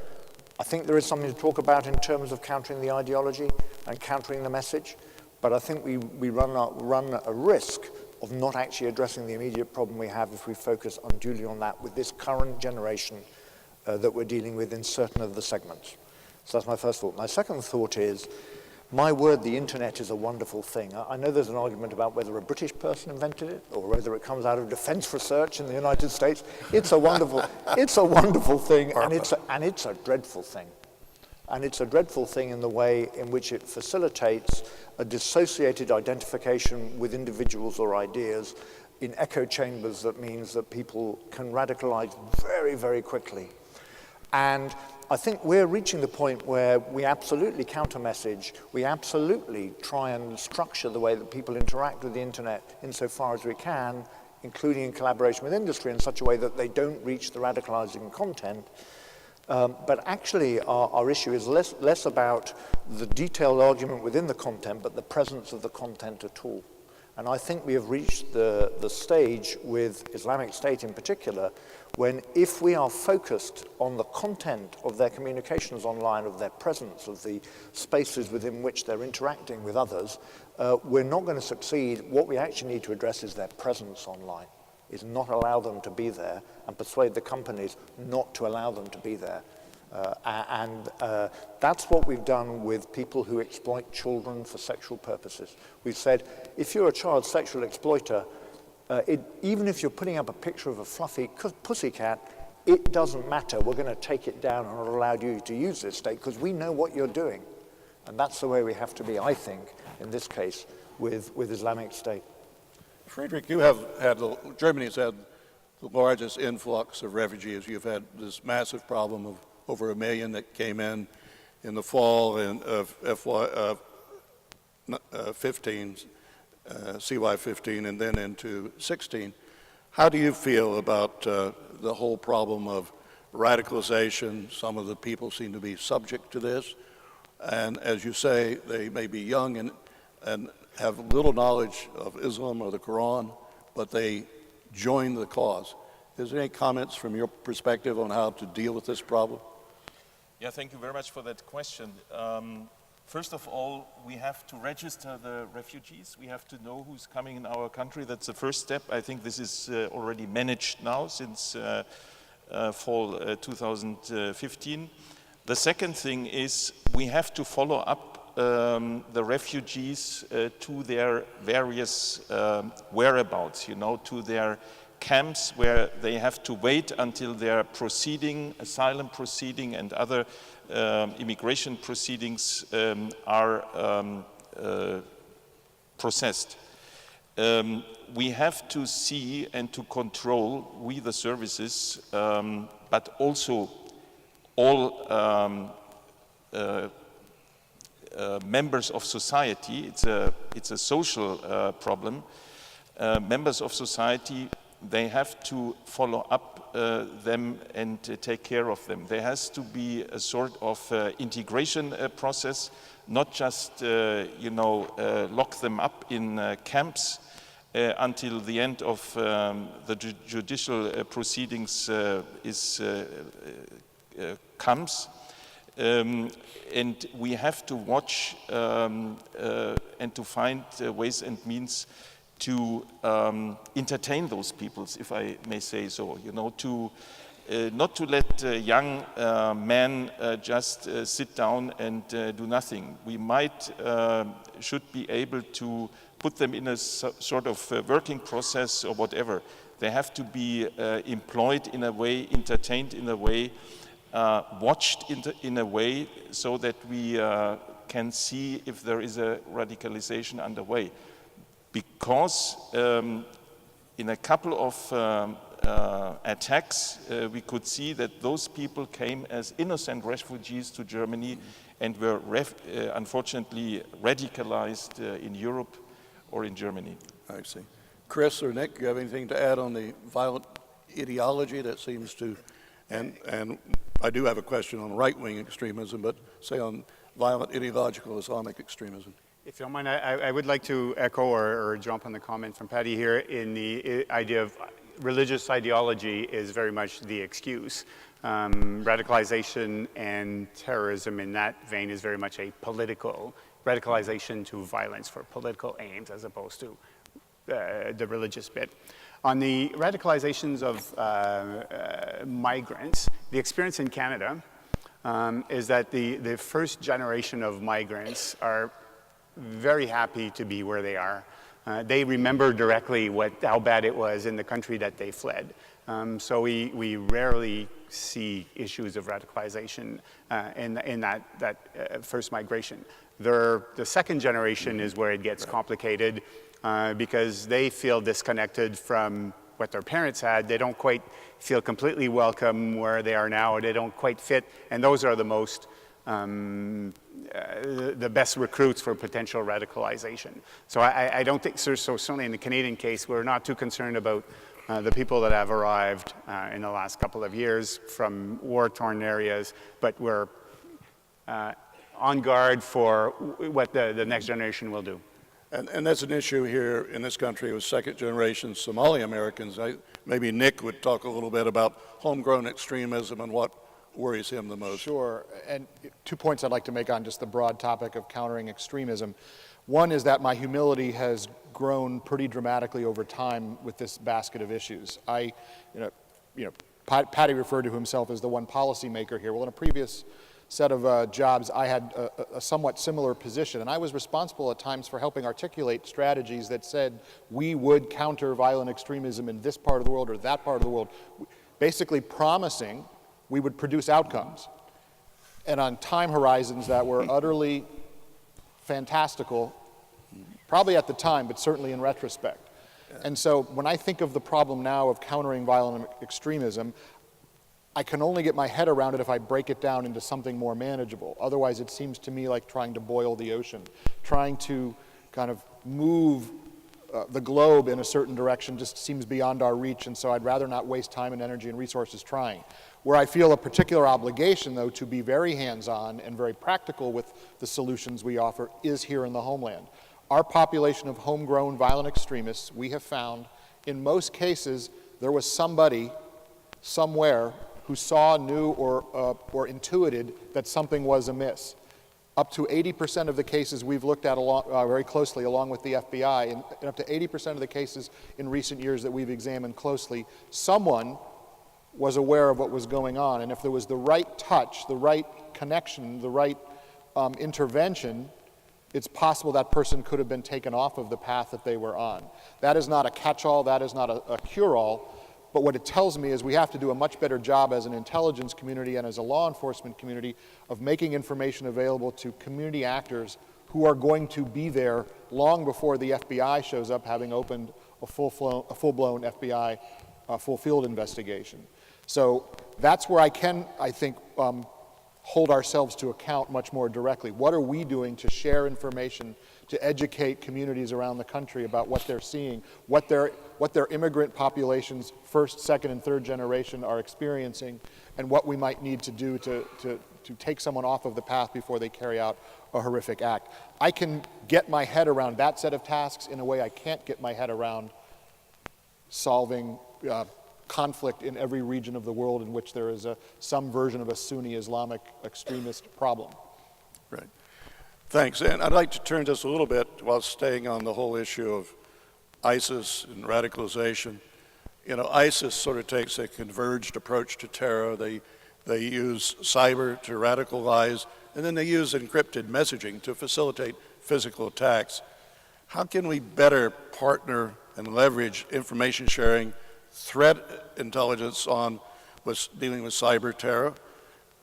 I think there is something to talk about in terms of countering the ideology and countering the message, but I think we run a risk of not actually addressing the immediate problem we have if we focus unduly on that with this current generation that we're dealing with in certain of the segments. So that's my first thought. My second thought is, my word, the internet is a wonderful thing. I know there's an argument about whether a British person invented it or whether it comes out of defense research in the United States. It's a wonderful thing, and it's a dreadful thing. And it's a dreadful thing in the way in which it facilitates a dissociated identification with individuals or ideas in echo chambers that means that people can radicalize very, very quickly. And I think we're reaching the point where we absolutely counter-message, we absolutely try and structure the way that people interact with the internet insofar as we can, including in collaboration with industry, in such a way that they don't reach the radicalizing content. But actually, our issue is less about the detailed argument within the content, but the presence of the content at all. And I think we have reached the stage with Islamic State in particular, when if we are focused on the content of their communications online, of their presence, of the spaces within which they're interacting with others, we're not going to succeed. What we actually need to address is their presence online, is not allow them to be there and persuade the companies not to allow them to be there. That's what we've done with people who exploit children for sexual purposes. We've said, if you're a child sexual exploiter, even if you're putting up a picture of a fluffy pussycat, it doesn't matter. We're going to take it down and not allow you to use this state because we know what you're doing. And that's the way we have to be, I think, in this case, with Islamic State. Friedrich, Germany has had the largest influx of refugees. You've had this massive problem of over 1 million that came in the fall of CY15, and then into 16. How do you feel about the whole problem of radicalization? Some of the people seem to be subject to this. And as you say, they may be young and have little knowledge of Islam or the Quran, but they join the cause. Is there any comments from your perspective on how to deal with this problem? Yeah, thank you very much for that question. First of all, we have to register the refugees. We have to know who's coming in our country. That's the first step. I think this is already managed now since fall 2015. The second thing is we have to follow up the refugees to their various whereabouts, to their camps where they have to wait until their asylum proceeding and other immigration proceedings are processed. We have to see and to control, we the services, but also all members of society. It's a social problem. Members of society, they have to follow up them and take care of them. There has to be a sort of integration process, not just lock them up in camps until the end of the judicial proceedings comes. And we have to watch and to find ways and means to entertain those peoples, if I may say so, to not to let young men just sit down and do nothing. We should be able to put them in a sort of working process or whatever. They have to be employed in a way, entertained in a way, watched in a way so that we can see if there is a radicalization underway. Because in a couple of attacks, we could see that those people came as innocent refugees to Germany and were unfortunately radicalized in Europe or in Germany. I see. Chris or Nick, do you have anything to add on the violent ideology that seems to, and I do have a question on right-wing extremism, but say on violent ideological Islamic extremism. If you don't mind, I would like to echo or jump on the comment from Paddy here in the idea of religious ideology is very much the excuse. Radicalization and terrorism in that vein is very much a political radicalization to violence for political aims as opposed to the religious bit. On the radicalizations of migrants, the experience in Canada is that the first generation of migrants are very happy to be where they are. They remember directly how bad it was in the country that they fled. So we rarely see issues of radicalization in that first migration. The second generation is where it gets complicated because they feel disconnected from what their parents had. They don't quite feel completely welcome where they are now, or they don't quite fit, and those are the most the best recruits for potential radicalization. So I don't think, so certainly in the Canadian case, we're not too concerned about the people that have arrived in the last couple of years from war-torn areas, but we're on guard for what the next generation will do. And that's an issue here in this country with second-generation Somali Americans. Maybe Nick would talk a little bit about homegrown extremism and what worries him the most. Sure, and 2 points I'd like to make on just the broad topic of countering extremism. One is that my humility has grown pretty dramatically over time with this basket of issues. Paddy referred to himself as the one policymaker here. Well, in a previous set of jobs, I had a somewhat similar position, and I was responsible at times for helping articulate strategies that said we would counter violent extremism in this part of the world or that part of the world, basically promising we would produce outcomes, and on time horizons that were utterly fantastical, probably at the time, but certainly in retrospect. And so when I think of the problem now of countering violent extremism, I can only get my head around it if I break it down into something more manageable. Otherwise, it seems to me like trying to boil the ocean, trying to kind of move the globe in a certain direction just seems beyond our reach, and so I'd rather not waste time and energy and resources trying. Where I feel a particular obligation, though, to be very hands-on and very practical with the solutions we offer is here in the homeland. Our population of homegrown violent extremists, we have found, in most cases, there was somebody somewhere who saw, knew, or intuited that something was amiss. Up to 80% of the cases we've looked at very closely, along with the FBI, and up to 80% of the cases in recent years that we've examined closely, someone was aware of what was going on. And if there was the right touch, the right connection, the right intervention, it's possible that person could have been taken off of the path that they were on. That is not a catch-all, that is not a cure-all, but what it tells me is we have to do a much better job as an intelligence community and as a law enforcement community of making information available to community actors who are going to be there long before the FBI shows up, having opened a full-blown FBI full-field investigation. So that's where I think, hold ourselves to account much more directly. What are we doing to share information, to educate communities around the country about what they're seeing, what their immigrant populations, first, second, and third generation, are experiencing, and what we might need to do to take someone off of the path before they carry out a horrific act. I can get my head around that set of tasks in a way I can't get my head around solving conflict in every region of the world in which there is some version of a Sunni Islamic extremist problem. Right. Thanks. And I'd like to turn just a little bit while staying on the whole issue of ISIS and radicalization. You know, ISIS sort of takes a converged approach to terror. They use cyber to radicalize, and then they use encrypted messaging to facilitate physical attacks. How can we better partner and leverage information sharing, threat intelligence with dealing with cyber terror,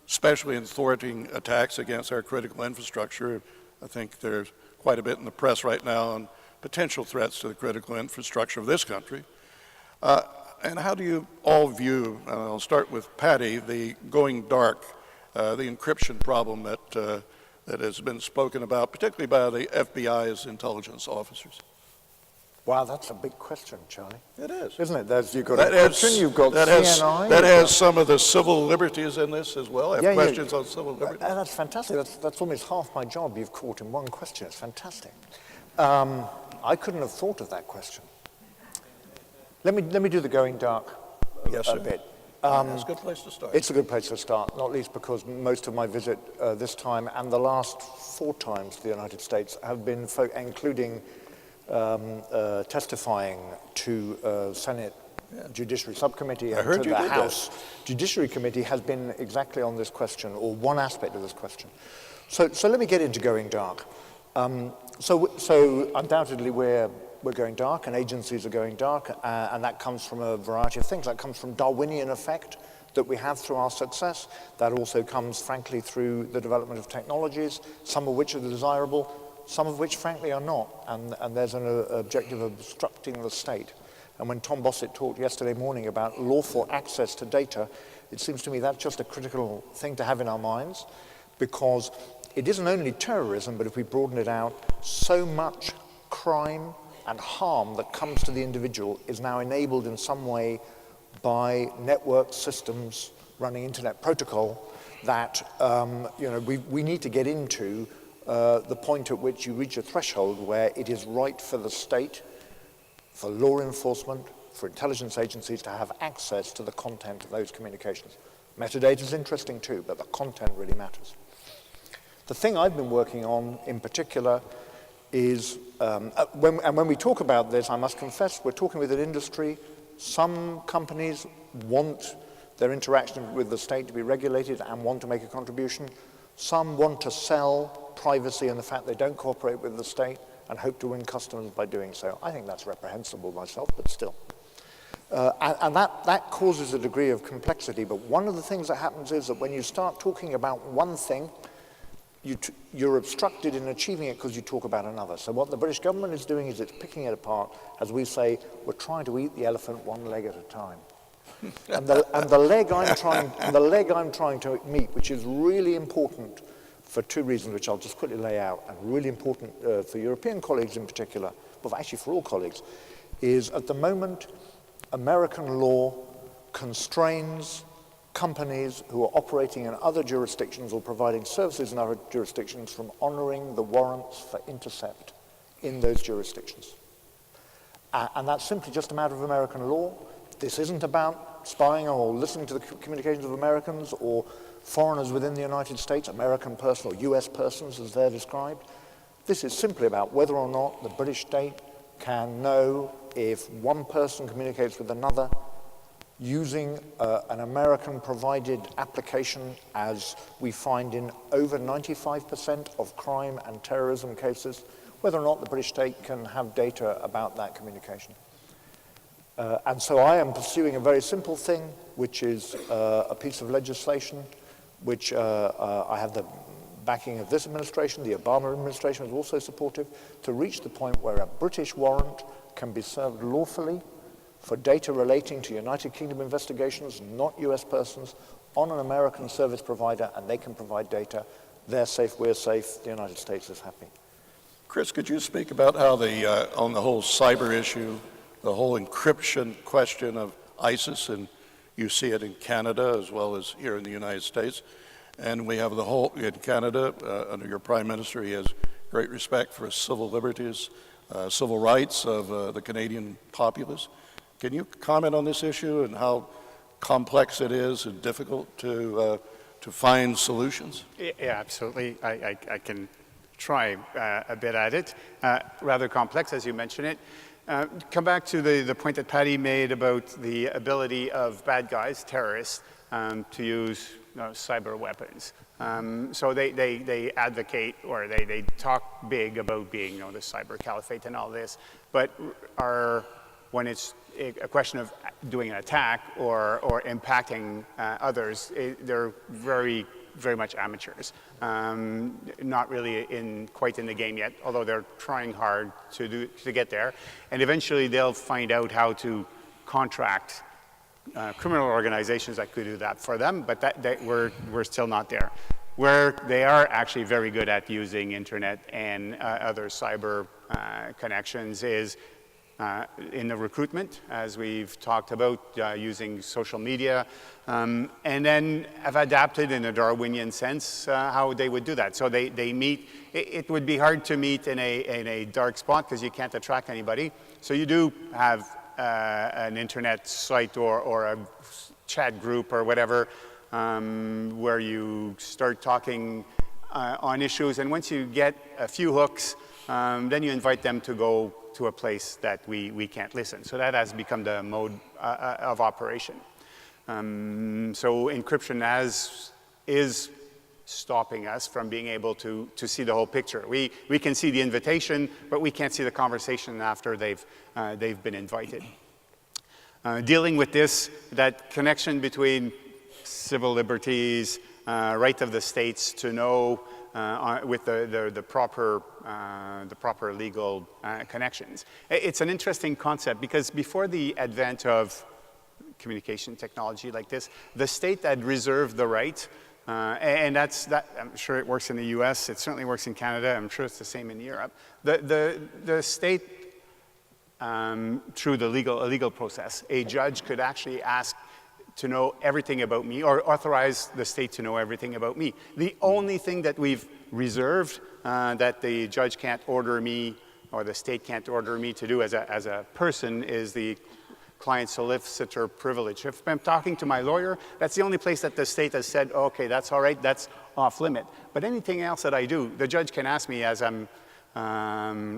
especially in thwarting attacks against our critical infrastructure? I think there's quite a bit in the press right now on potential threats to the critical infrastructure of this country. And how do you all view, and I'll start with Paddy, the going dark, the encryption problem that has been spoken about, particularly by the FBI's intelligence officers? Wow, that's a big question, Charlie. It is. Isn't it? You've got encryption, you've got CNI. That has some of the civil liberties in this as well. I have questions on civil liberties. That's fantastic. That's almost half my job you've caught in one question. It's fantastic. I couldn't have thought of that question. Let me do the going dark a bit. That's a good place to start. It's a good place to start, not least because most of my visit this time and the last 4 times to the United States have been including testifying to Senate Judiciary Subcommittee and to the House Judiciary Committee has been exactly on this question, or one aspect of this question. So let me get into going dark. So undoubtedly we're going dark, and agencies are going dark, and that comes from a variety of things. That comes from Darwinian effect that we have through our success. That also comes, frankly, through the development of technologies, some of which are desirable, some of which, frankly, are not. And there's an objective of obstructing the state. And when Tom Bossett talked yesterday morning about lawful access to data, it seems to me that's just a critical thing to have in our minds, because it isn't only terrorism, but if we broaden it out, so much crime and harm that comes to the individual is now enabled in some way by network systems running internet protocol that we need to get into the point at which you reach a threshold where it is right for the state, for law enforcement, for intelligence agencies to have access to the content of those communications. Metadata is interesting too, but the content really matters. The thing I've been working on in particular is, when we talk about this, I must confess, we're talking with an industry. Some companies want their interaction with the state to be regulated and want to make a contribution. Some want to sell privacy and the fact they don't cooperate with the state and hope to win customers by doing so. I think that's reprehensible myself, but still. And that causes a degree of complexity. But one of the things that happens is that when you start talking about one thing, you're obstructed in achieving it because you talk about another. So what the British government is doing is it's picking it apart. As we say, we're trying to eat the elephant one leg at a time. and the leg I'm trying to meet, which is really important for two reasons, which I'll just quickly lay out, and really important for European colleagues in particular, but actually for all colleagues, is at the moment, American law constrains companies who are operating in other jurisdictions or providing services in other jurisdictions from honoring the warrants for intercept in those jurisdictions. And that's simply just a matter of American law. This isn't about spying or listening to the communications of Americans or foreigners within the United States, American person or US persons as they're described. This is simply about whether or not the British state can know if one person communicates with another using an American-provided application, as we find in over 95% of crime and terrorism cases, whether or not the British state can have data about that communication. And so I am pursuing a very simple thing, which is a piece of legislation, which I have the backing of this administration. The Obama administration is also supportive, to reach the point where a British warrant can be served lawfully for data relating to United Kingdom investigations, not US persons, on an American service provider, and they can provide data. They're safe, we're safe, the United States is happy. Chris, could you speak about how on the whole cyber issue, the whole encryption question of ISIS, and you see it in Canada as well as here in the United States, and we have the whole, in Canada, under your Prime Minister, he has great respect for civil liberties, civil rights of the Canadian populace. Can you comment on this issue and how complex it is and difficult to find solutions? Yeah, absolutely. I can try a bit at it. Rather complex, as you mentioned it. Come back to the point that Paddy made about the ability of bad guys, terrorists, to use cyber weapons. So they advocate, or they talk big about being the cyber caliphate and all this, but when it's a question of doing an attack or impacting others, they're very, very much amateurs. Not really quite in the game yet, although they're trying hard to get there. And eventually they'll find out how to contract criminal organizations that could do that for them, but we're still not there. Where they are actually very good at using internet and other cyber connections is in the recruitment, as we've talked about, using social media, and then have adapted in a Darwinian sense how they would do that. So they meet. It would be hard to meet in a dark spot because you can't attract anybody. So you do have an internet site or a chat group or whatever where you start talking on issues, and once you get a few hooks, then you invite them to go to a place that we can't listen. So that has become the mode of operation. So encryption is stopping us from being able to see the whole picture. We can see the invitation, but we can't see the conversation after they've been invited. Dealing with that connection between civil liberties, right of the states to know with the proper legal connections. It's an interesting concept because before the advent of communication technology like this, the state had reserved the right, and that I'm sure it works in the US, it certainly works in Canada, I'm sure it's the same in Europe. The state, through a legal process, a judge could actually ask to know everything about me or authorize the state to know everything about me. The only thing that we've reserved that the judge can't order me or the state can't order me to do as a person is the client solicitor privilege. If I'm talking to my lawyer, that's the only place that the state has said, okay, that's all right, that's off limit. But anything else that I do, the judge can ask me as I'm in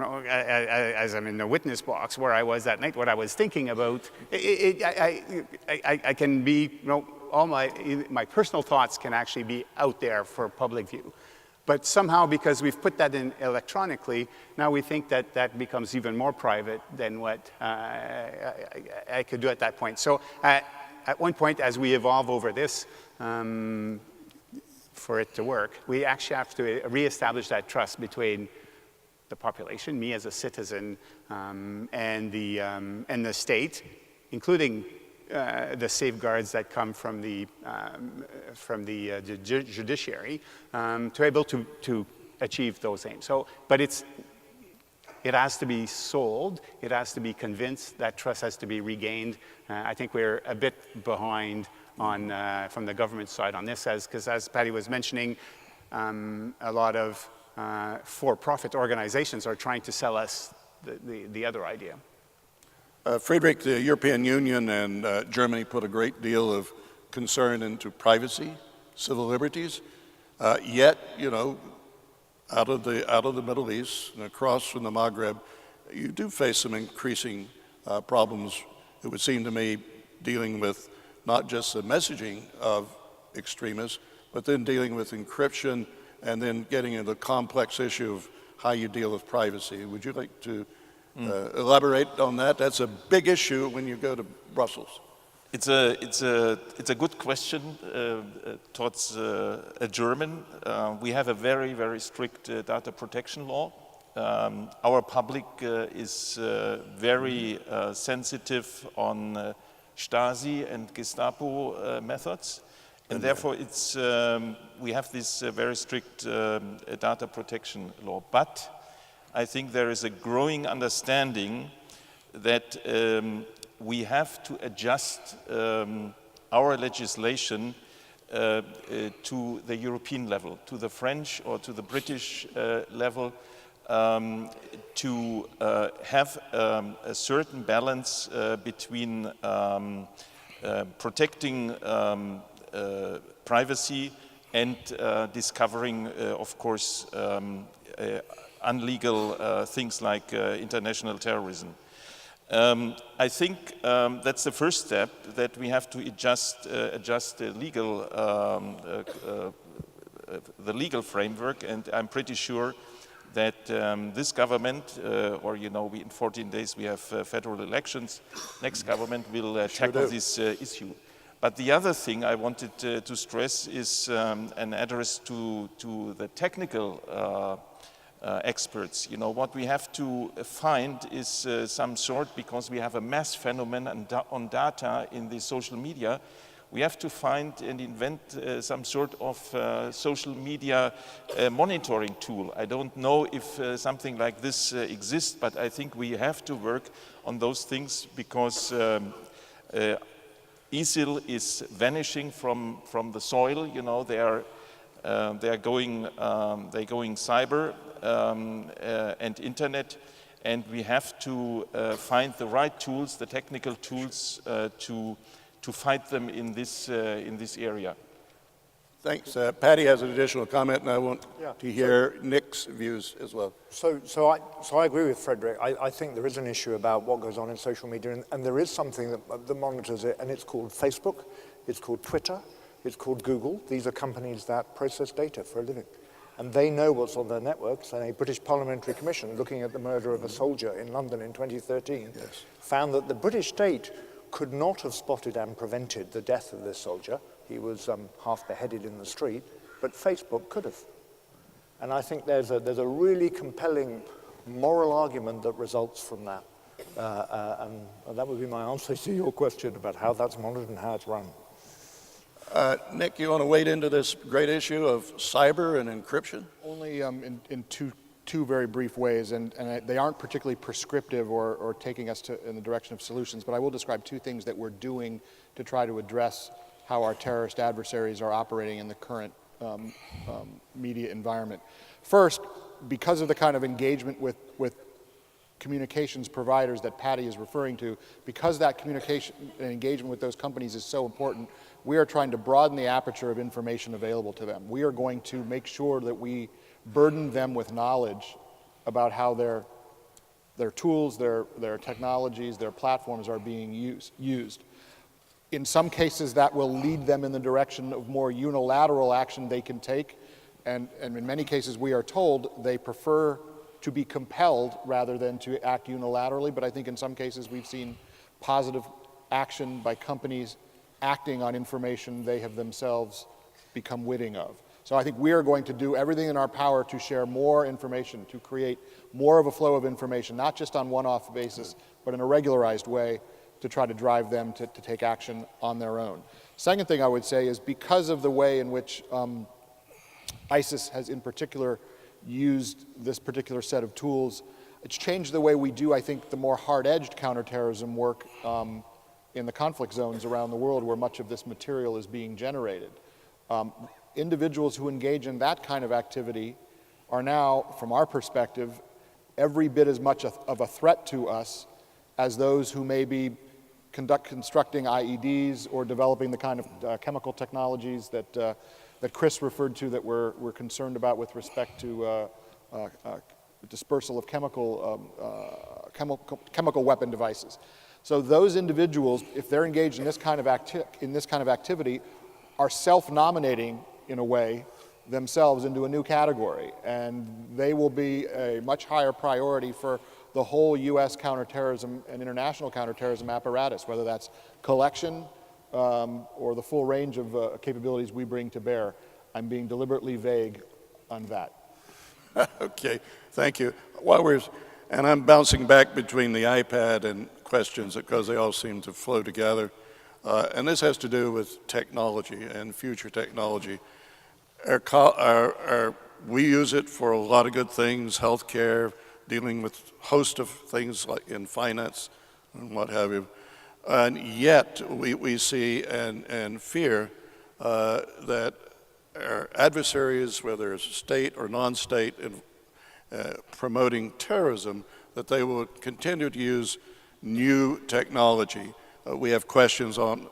the witness box where I was that night, what I was thinking about. I can be, all my personal thoughts can actually be out there for public view. But somehow, because we've put that in electronically, now we think that that becomes even more private than what I could do at that point. So at one point, as we evolve over this, for it to work, we actually have to reestablish that trust between the population, me as a citizen, and the state, including the safeguards that come from the judiciary, to be able to achieve those aims. So, but it has to be sold. It has to be convinced. That trust has to be regained. I think we're a bit behind on from the government side on this, because as Paddy was mentioning, a lot of for-profit organizations are trying to sell us the other idea. Friedrich, the European Union and Germany put a great deal of concern into privacy, civil liberties. Yet, out of the Middle East and across from the Maghreb, you do face some increasing problems, it would seem to me, dealing with not just the messaging of extremists, but then dealing with encryption and then getting into the complex issue of how you deal with privacy. Would you like to elaborate on that? That's a big issue when you go to Brussels. It's a good question towards a German. We have a very, very strict data protection law. Our public is very sensitive on Stasi and Gestapo methods, and therefore we have this very strict data protection law. But I think there is a growing understanding that we have to adjust our legislation to the European level, to the French or to the British level, to have a certain balance between protecting privacy and discovering, of course, unlegal things like international terrorism. I think that's the first step, that we have to adjust the legal framework, and I'm pretty sure that this government, in 14 days we have federal elections, next government will tackle this issue. But the other thing I wanted to stress is an address to the technical experts. What we have to find is some sort, because we have a mass phenomenon on data in the social media, we have to find and invent some sort of social media monitoring tool. I don't know if something like this exists, but I think we have to work on those things, because ISIL is vanishing from the soil. They are going cyber and internet, and we have to find the right tools, the technical tools, to fight them in this area. Thanks. Paddy has an additional comment, and I want to hear Nick's views as well. So I agree with Friedrich. I think there is an issue about what goes on in social media, and there is something that monitors it, and it's called Facebook, it's called Twitter, it's called Google. These are companies that process data for a living. And they know what's on their networks. And a British Parliamentary Commission, looking at the murder of a soldier in London in 2013, found that the British state could not have spotted and prevented the death of this soldier. He was half beheaded in the street, but Facebook could have. And I think there's a really compelling moral argument that results from that. And that would be my answer to your question about how that's monitored and how it's run. Nick, you want to wade into this great issue of cyber and encryption? Only in two two very brief ways, and they aren't particularly prescriptive or taking us in the direction of solutions, but I will describe two things that we're doing to try to address how our terrorist adversaries are operating in the current media environment. First, because of the kind of engagement with communications providers that Paddy is referring to, because that communication and engagement with those companies is so important, we are trying to broaden the aperture of information available to them. We are going to make sure that we burden them with knowledge about how their tools, their technologies, their platforms are being used. In some cases, that will lead them in the direction of more unilateral action they can take, and in many cases, we are told they prefer to be compelled rather than to act unilaterally, but I think in some cases we've seen positive action by companies acting on information they have themselves become witting of. So I think we are going to do everything in our power to share more information, to create more of a flow of information, not just on one-off basis, but in a regularized way to try to drive them to take action on their own. Second thing I would say is because of the way in which ISIS has in particular used this particular set of tools, it's changed the way we do, I think, the more hard-edged counterterrorism work in the conflict zones around the world where much of this material is being generated. Individuals who engage in that kind of activity are now, from our perspective, every bit as much of a threat to us as those who may be constructing IEDs or developing the kind of chemical technologies that Chris referred to that we're concerned about with respect to dispersal of chemical weapon devices. So those individuals, if they're engaged in this kind of activity, are self-nominating in a way themselves into a new category, and they will be a much higher priority for the whole U.S. counterterrorism and international counterterrorism apparatus, whether that's collection or the full range of capabilities we bring to bear. I'm being deliberately vague on that. Okay, thank you. And I'm bouncing back between the iPad and questions because they all seem to flow together. And this has to do with technology and future technology. We use it for a lot of good things, healthcare, dealing with a host of things like in finance and what have you. And yet we see and fear that our adversaries, whether it's state or non-state, promoting terrorism, that they will continue to use new technology. We have questions on,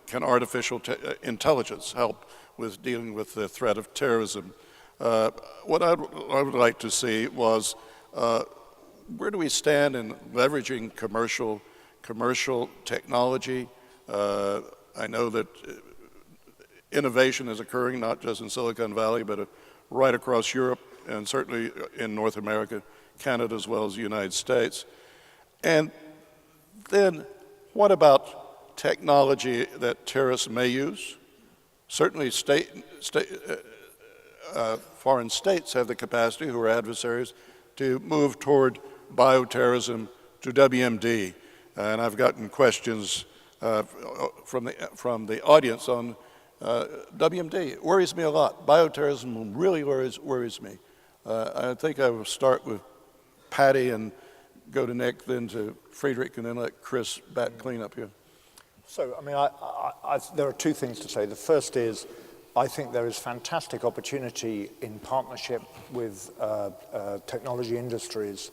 can artificial intelligence help with dealing with the threat of terrorism? What I would like to see was where do we stand in leveraging commercial technology? I know that innovation is occurring not just in Silicon Valley, but right across Europe and certainly in North America, Canada, as well as the United States. And then what about technology that terrorists may use? Certainly foreign states have the capacity, who are adversaries, to move toward bioterrorism, to WMD. And I've gotten questions from the audience on WMD. It worries me a lot. Bioterrorism really worries me. I think I will start with Paddy and go to Nick, then to Friedrich, and then let Chris back clean up here. So, I mean, there are two things to say. The first is, I think there is fantastic opportunity in partnership with technology industries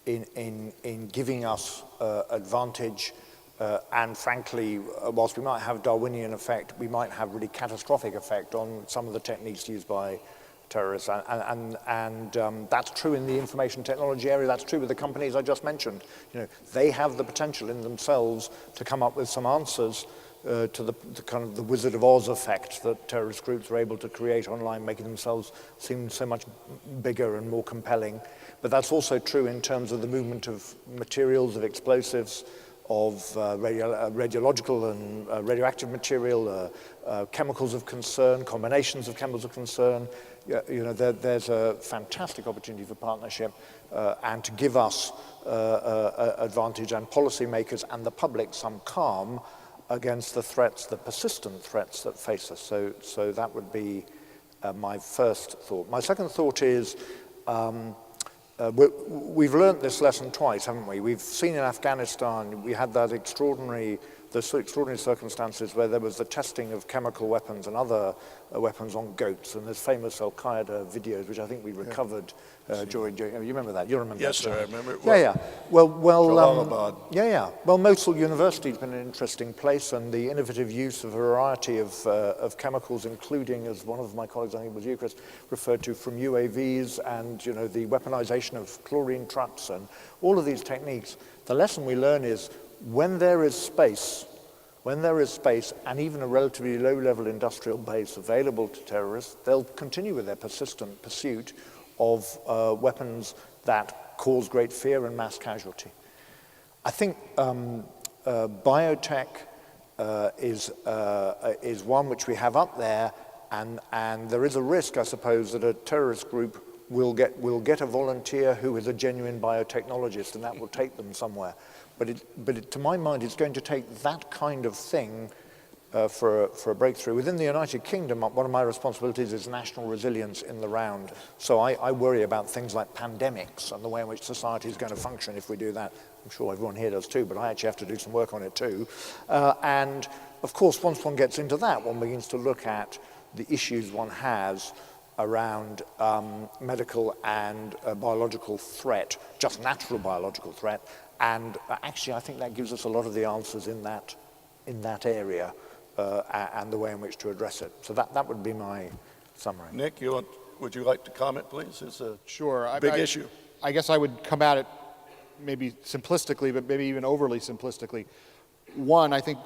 in giving us advantage, and frankly, whilst we might have Darwinian effect, we might have really catastrophic effect on some of the techniques used by terrorists, and that's true in the information technology area. That's true with the companies I just mentioned. They have the potential in themselves to come up with some answers to the kind of the Wizard of Oz effect that terrorist groups are able to create online, making themselves seem so much bigger and more compelling. But that's also true in terms of the movement of materials, of explosives, of radiological and radioactive material, chemicals of concern, combinations of chemicals of concern. There's a fantastic opportunity for partnership and to give us advantage, and policymakers and the public some calm against the threats, the persistent threats that face us. So that would be my first thought. My second thought is we've learnt this lesson twice, haven't we? We've seen in Afghanistan, we had those extraordinary circumstances where there was the testing of chemical weapons and other weapons on goats, and there's famous Al-Qaeda videos, which I think we recovered during, you remember that? You remember Yes, that? sir, I remember it Yeah, yeah. Jalalabad. Well, Mosul University has been an interesting place, and the innovative use of a variety of chemicals, including, as one of my colleagues, I think it was you, Chris, referred to, from UAVs, and you know, the weaponization of chlorine traps and all of these techniques. The lesson we learn is when there is space, and even a relatively low-level industrial base available to terrorists, they'll continue with their persistent pursuit of weapons that cause great fear and mass casualty. I think biotech is one which we have up there, and there is a risk, I suppose, that a terrorist group will get a volunteer who is a genuine biotechnologist, and that will take them somewhere. But to my mind, it's going to take that kind of thing for a breakthrough. Within the United Kingdom, one of my responsibilities is national resilience in the round. So I worry about things like pandemics and the way in which society is going to function if we do that. I'm sure everyone here does too, but I actually have to do some work on it too. And of course, once one gets into that, one begins to look at the issues one has around medical and biological threat, just natural biological threat. And actually, I think that gives us a lot of the answers in that area and the way in which to address it. So that would be my summary. Nick, would you like to comment, please? It's a Sure. big issue. I guess I would come at it maybe simplistically, but maybe even overly simplistically. One, I think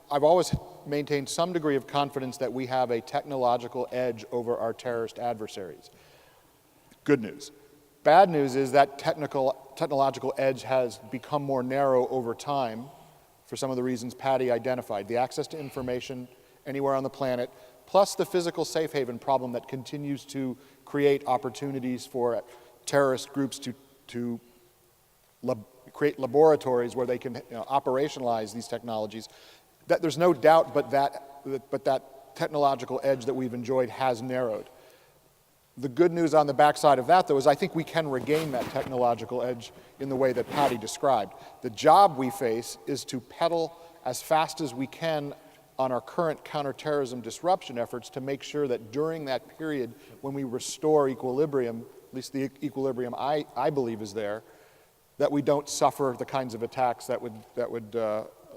I've always maintained some degree of confidence that we have a technological edge over our terrorist adversaries. Good news. Bad news is that technological edge has become more narrow over time for some of the reasons Paddy identified. The access to information anywhere on the planet, plus the physical safe haven problem that continues to create opportunities for terrorist groups to create laboratories where they can operationalize these technologies. That there's no doubt but that technological edge that we've enjoyed has narrowed. The good news on the backside of that, though, is I think we can regain that technological edge in the way that Paddy described. The job we face is to pedal as fast as we can on our current counterterrorism disruption efforts to make sure that during that period when we restore equilibrium, at least the equilibrium I believe is there, that we don't suffer the kinds of attacks that would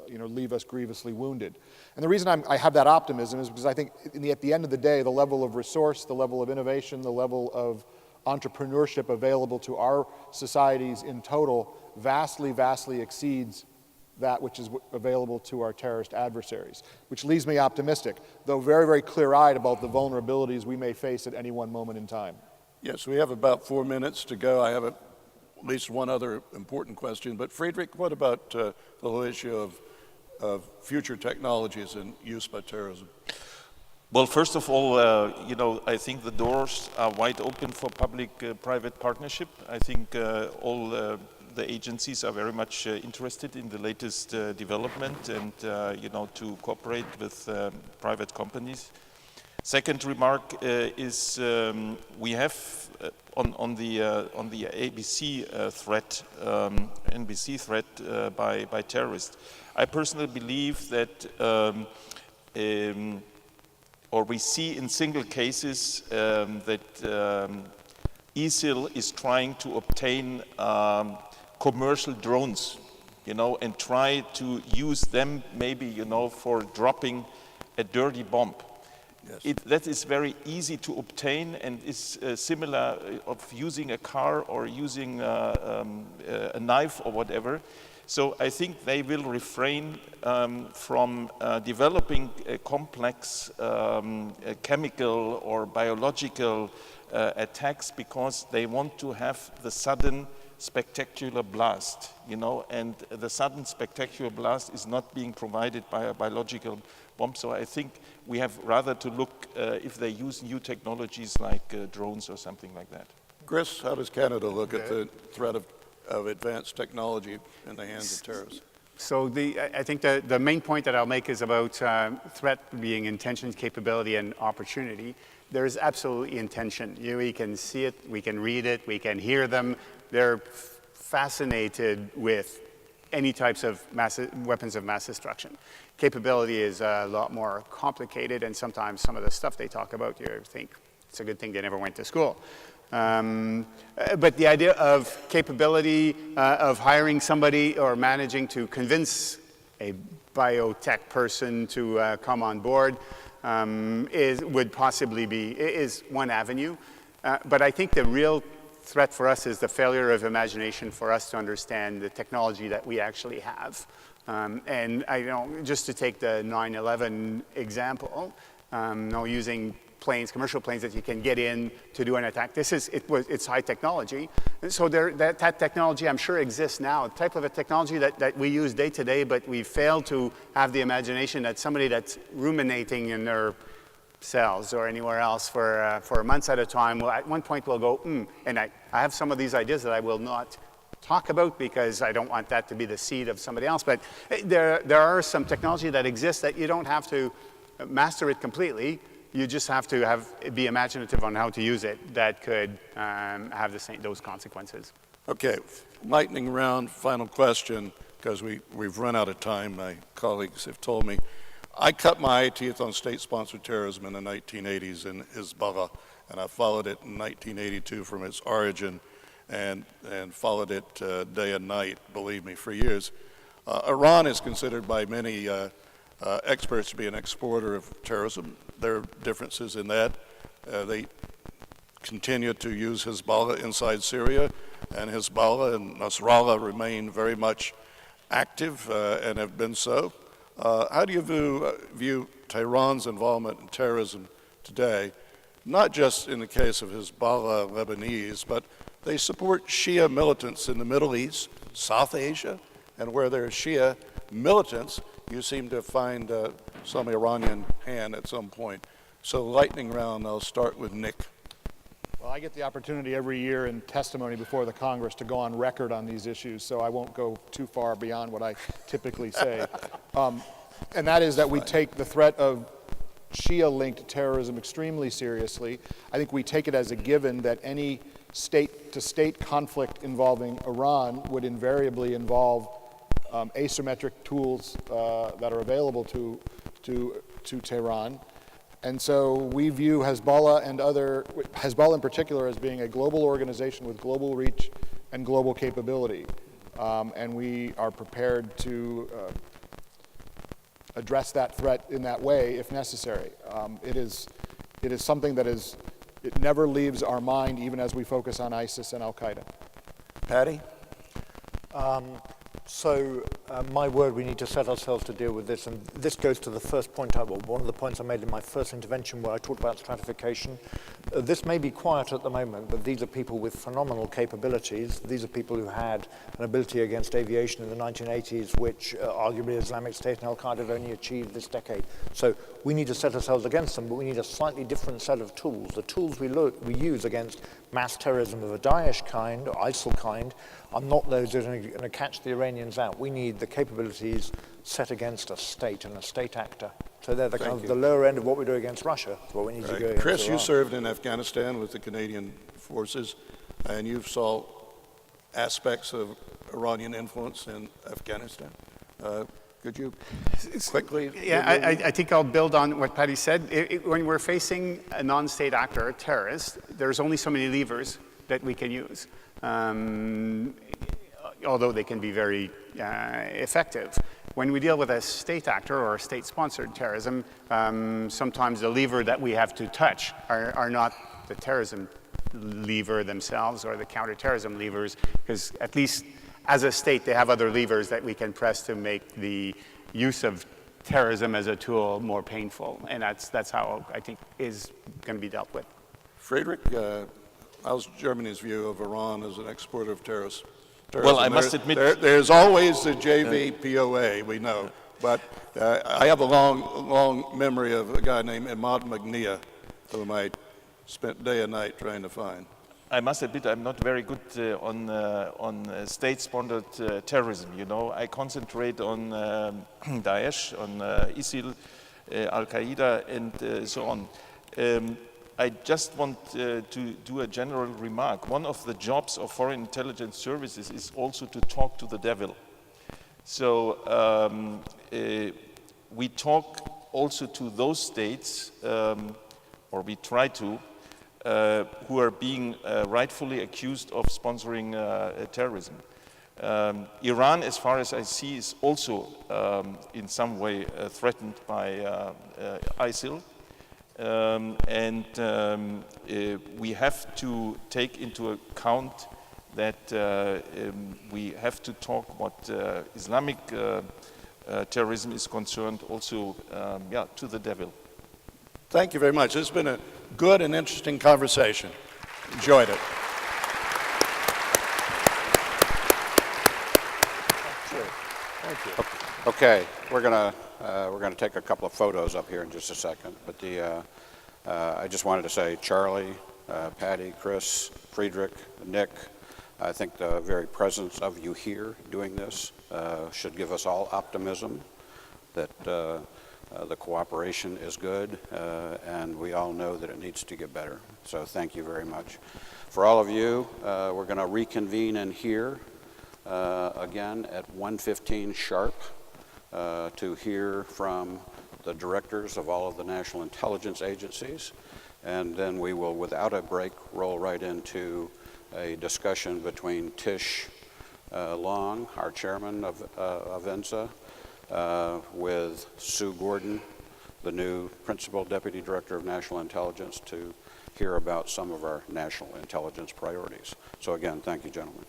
leave us grievously wounded. And the reason I have that optimism is because I think at the end of the day, the level of resource, the level of innovation, the level of entrepreneurship available to our societies in total vastly, vastly exceeds that which is available to our terrorist adversaries, which leaves me optimistic, though very, very clear-eyed about the vulnerabilities we may face at any one moment in time. Yes, we have about 4 minutes to go. I have at least one other important question. But Friedrich, what about the whole issue of future technologies and use by terrorism? Well, first of all, I think the doors are wide open for public-private partnership. I think all the agencies are very much interested in the latest development and, to cooperate with private companies. Second remark is we have on the ABC threat, NBC threat by terrorists. I personally believe that, or we see in single cases that ISIL is trying to obtain commercial drones, and try to use them maybe, for dropping a dirty bomb. Yes. That is very easy to obtain and is similar of using a car or using a knife or whatever. So I think they will refrain from developing a complex chemical or biological attacks because they want to have the sudden spectacular blast, and the sudden spectacular blast is not being provided by a biological bomb. So I think we have rather to look if they use new technologies like drones or something like that. Chris, how does Canada look at the threat of advanced technology in the hands of terrorists? So I think the main point that I'll make is about threat being intention, capability, and opportunity. There's absolutely intention. We can see it, we can read it, we can hear them. They're fascinated with any types of weapons of mass destruction. Capability is a lot more complicated, and sometimes some of the stuff they talk about, you think it's a good thing they never went to school. But the idea of capability, of hiring somebody or managing to convince a biotech person to come on board would possibly is one avenue. But I think the real threat for us is the failure of imagination for us to understand the technology that we actually have. And just to take the 9/11 example, using commercial planes that you can get in to do an attack. It's high technology. And so that technology, I'm sure, exists now. The type of a technology that we use day to day, but we fail to have the imagination that somebody that's ruminating in their cells or anywhere else for months at a time, at one point will go, and I have some of these ideas that I will not talk about because I don't want that to be the seed of somebody else. But there are some technology that exists that you don't have to master it completely. You just have to be imaginative on how to use it that could have those consequences. Okay, lightning round, final question, because we've run out of time, my colleagues have told me. I cut my eye teeth on state-sponsored terrorism in the 1980s in Hezbollah, and I followed it in 1982 from its origin and followed it day and night, believe me, for years. Iran is considered by many experts to be an exporter of terrorism. There are differences in that. They continue to use Hezbollah inside Syria, and Hezbollah and Nasrallah remain very much active and have been so. How do you view Tehran's involvement in terrorism today, not just in the case of Hezbollah Lebanese, but they support Shia militants in the Middle East, South Asia, and where there are Shia militants, you seem to find some Iranian hand at some point. So lightning round, I'll start with Nick. Well, I get the opportunity every year in testimony before the Congress to go on record on these issues, so I won't go too far beyond what I typically say. And that is that we take the threat of Shia-linked terrorism extremely seriously. I think we take it as a given that any state-to-state conflict involving Iran would invariably involve asymmetric tools that are available to Tehran. And so we view Hezbollah Hezbollah in particular, as being a global organization with global reach and global capability. And we are prepared to address that threat in that way if necessary. It is something that it never leaves our mind, even as we focus on ISIS and Al-Qaeda. Paddy? So my word, we need to set ourselves to deal with this, and this goes to the first point, one of the points I made in my first intervention where I talked about stratification. This may be quiet at the moment, but these are people with phenomenal capabilities. These are people who had an ability against aviation in the 1980s, which arguably Islamic State and Al-Qaeda have only achieved this decade. So we need to set ourselves against them, but we need a slightly different set of tools. The tools we use against mass terrorism of a Daesh kind or ISIL kind are not those that are going to catch the Iranians out. We need the capabilities set against a state and a state actor. So they're the kind of the lower end of what we do against Russia. That's what we need to go against Chris, Iran. you served in Afghanistan with the Canadian forces, and you saw aspects of Iranian influence in Afghanistan. Could you quickly? Yeah, I think I'll build on what Paddy said. When we're facing a non-state actor, a terrorist, there's only so many levers that we can use, although they can be very effective. When we deal with a state actor or state-sponsored terrorism, sometimes the lever that we have to touch are not the terrorism lever themselves or the counterterrorism levers, because at least as a state, they have other levers that we can press to make the use of terrorism as a tool more painful, and that's how I think is going to be dealt with. Friedrich, how's Germany's view of Iran as an exporter of terrorism? Well, I must admit... There's always the JVPOA, we know, but I have a long memory of a guy named Ahmad Magnia, whom I spent day and night trying to find. I must admit I'm not very good on state-sponsored terrorism. You know, I concentrate on Daesh, on ISIL, Al-Qaeda, and so on. I just want to do a general remark. One of the jobs of foreign intelligence services is also to talk to the devil. So we talk also to those states, or we try to, who are being rightfully accused of sponsoring terrorism. Iran, as far as I see, is also in some way threatened by ISIL. We have to take into account that we have to talk what Islamic terrorism is concerned also to the devil. Thank you very much. This has been a good and interesting conversation. Enjoyed it. Thank you. Okay, we're gonna take a couple of photos up here in just a second. But I just wanted to say, Charlie, Paddy, Chris, Friedrich, Nick, I think the very presence of you here doing this should give us all optimism that the cooperation is good, and we all know that it needs to get better. So thank you very much. For all of you, we're going to reconvene in here again at 1:15 sharp to hear from the directors of all of the national intelligence agencies, and then we will, without a break, roll right into a discussion between Tish Long, our chairman of ENSA, with Sue Gordon, the new Principal Deputy Director of National Intelligence, to hear about some of our national intelligence priorities. So again, thank you, gentlemen.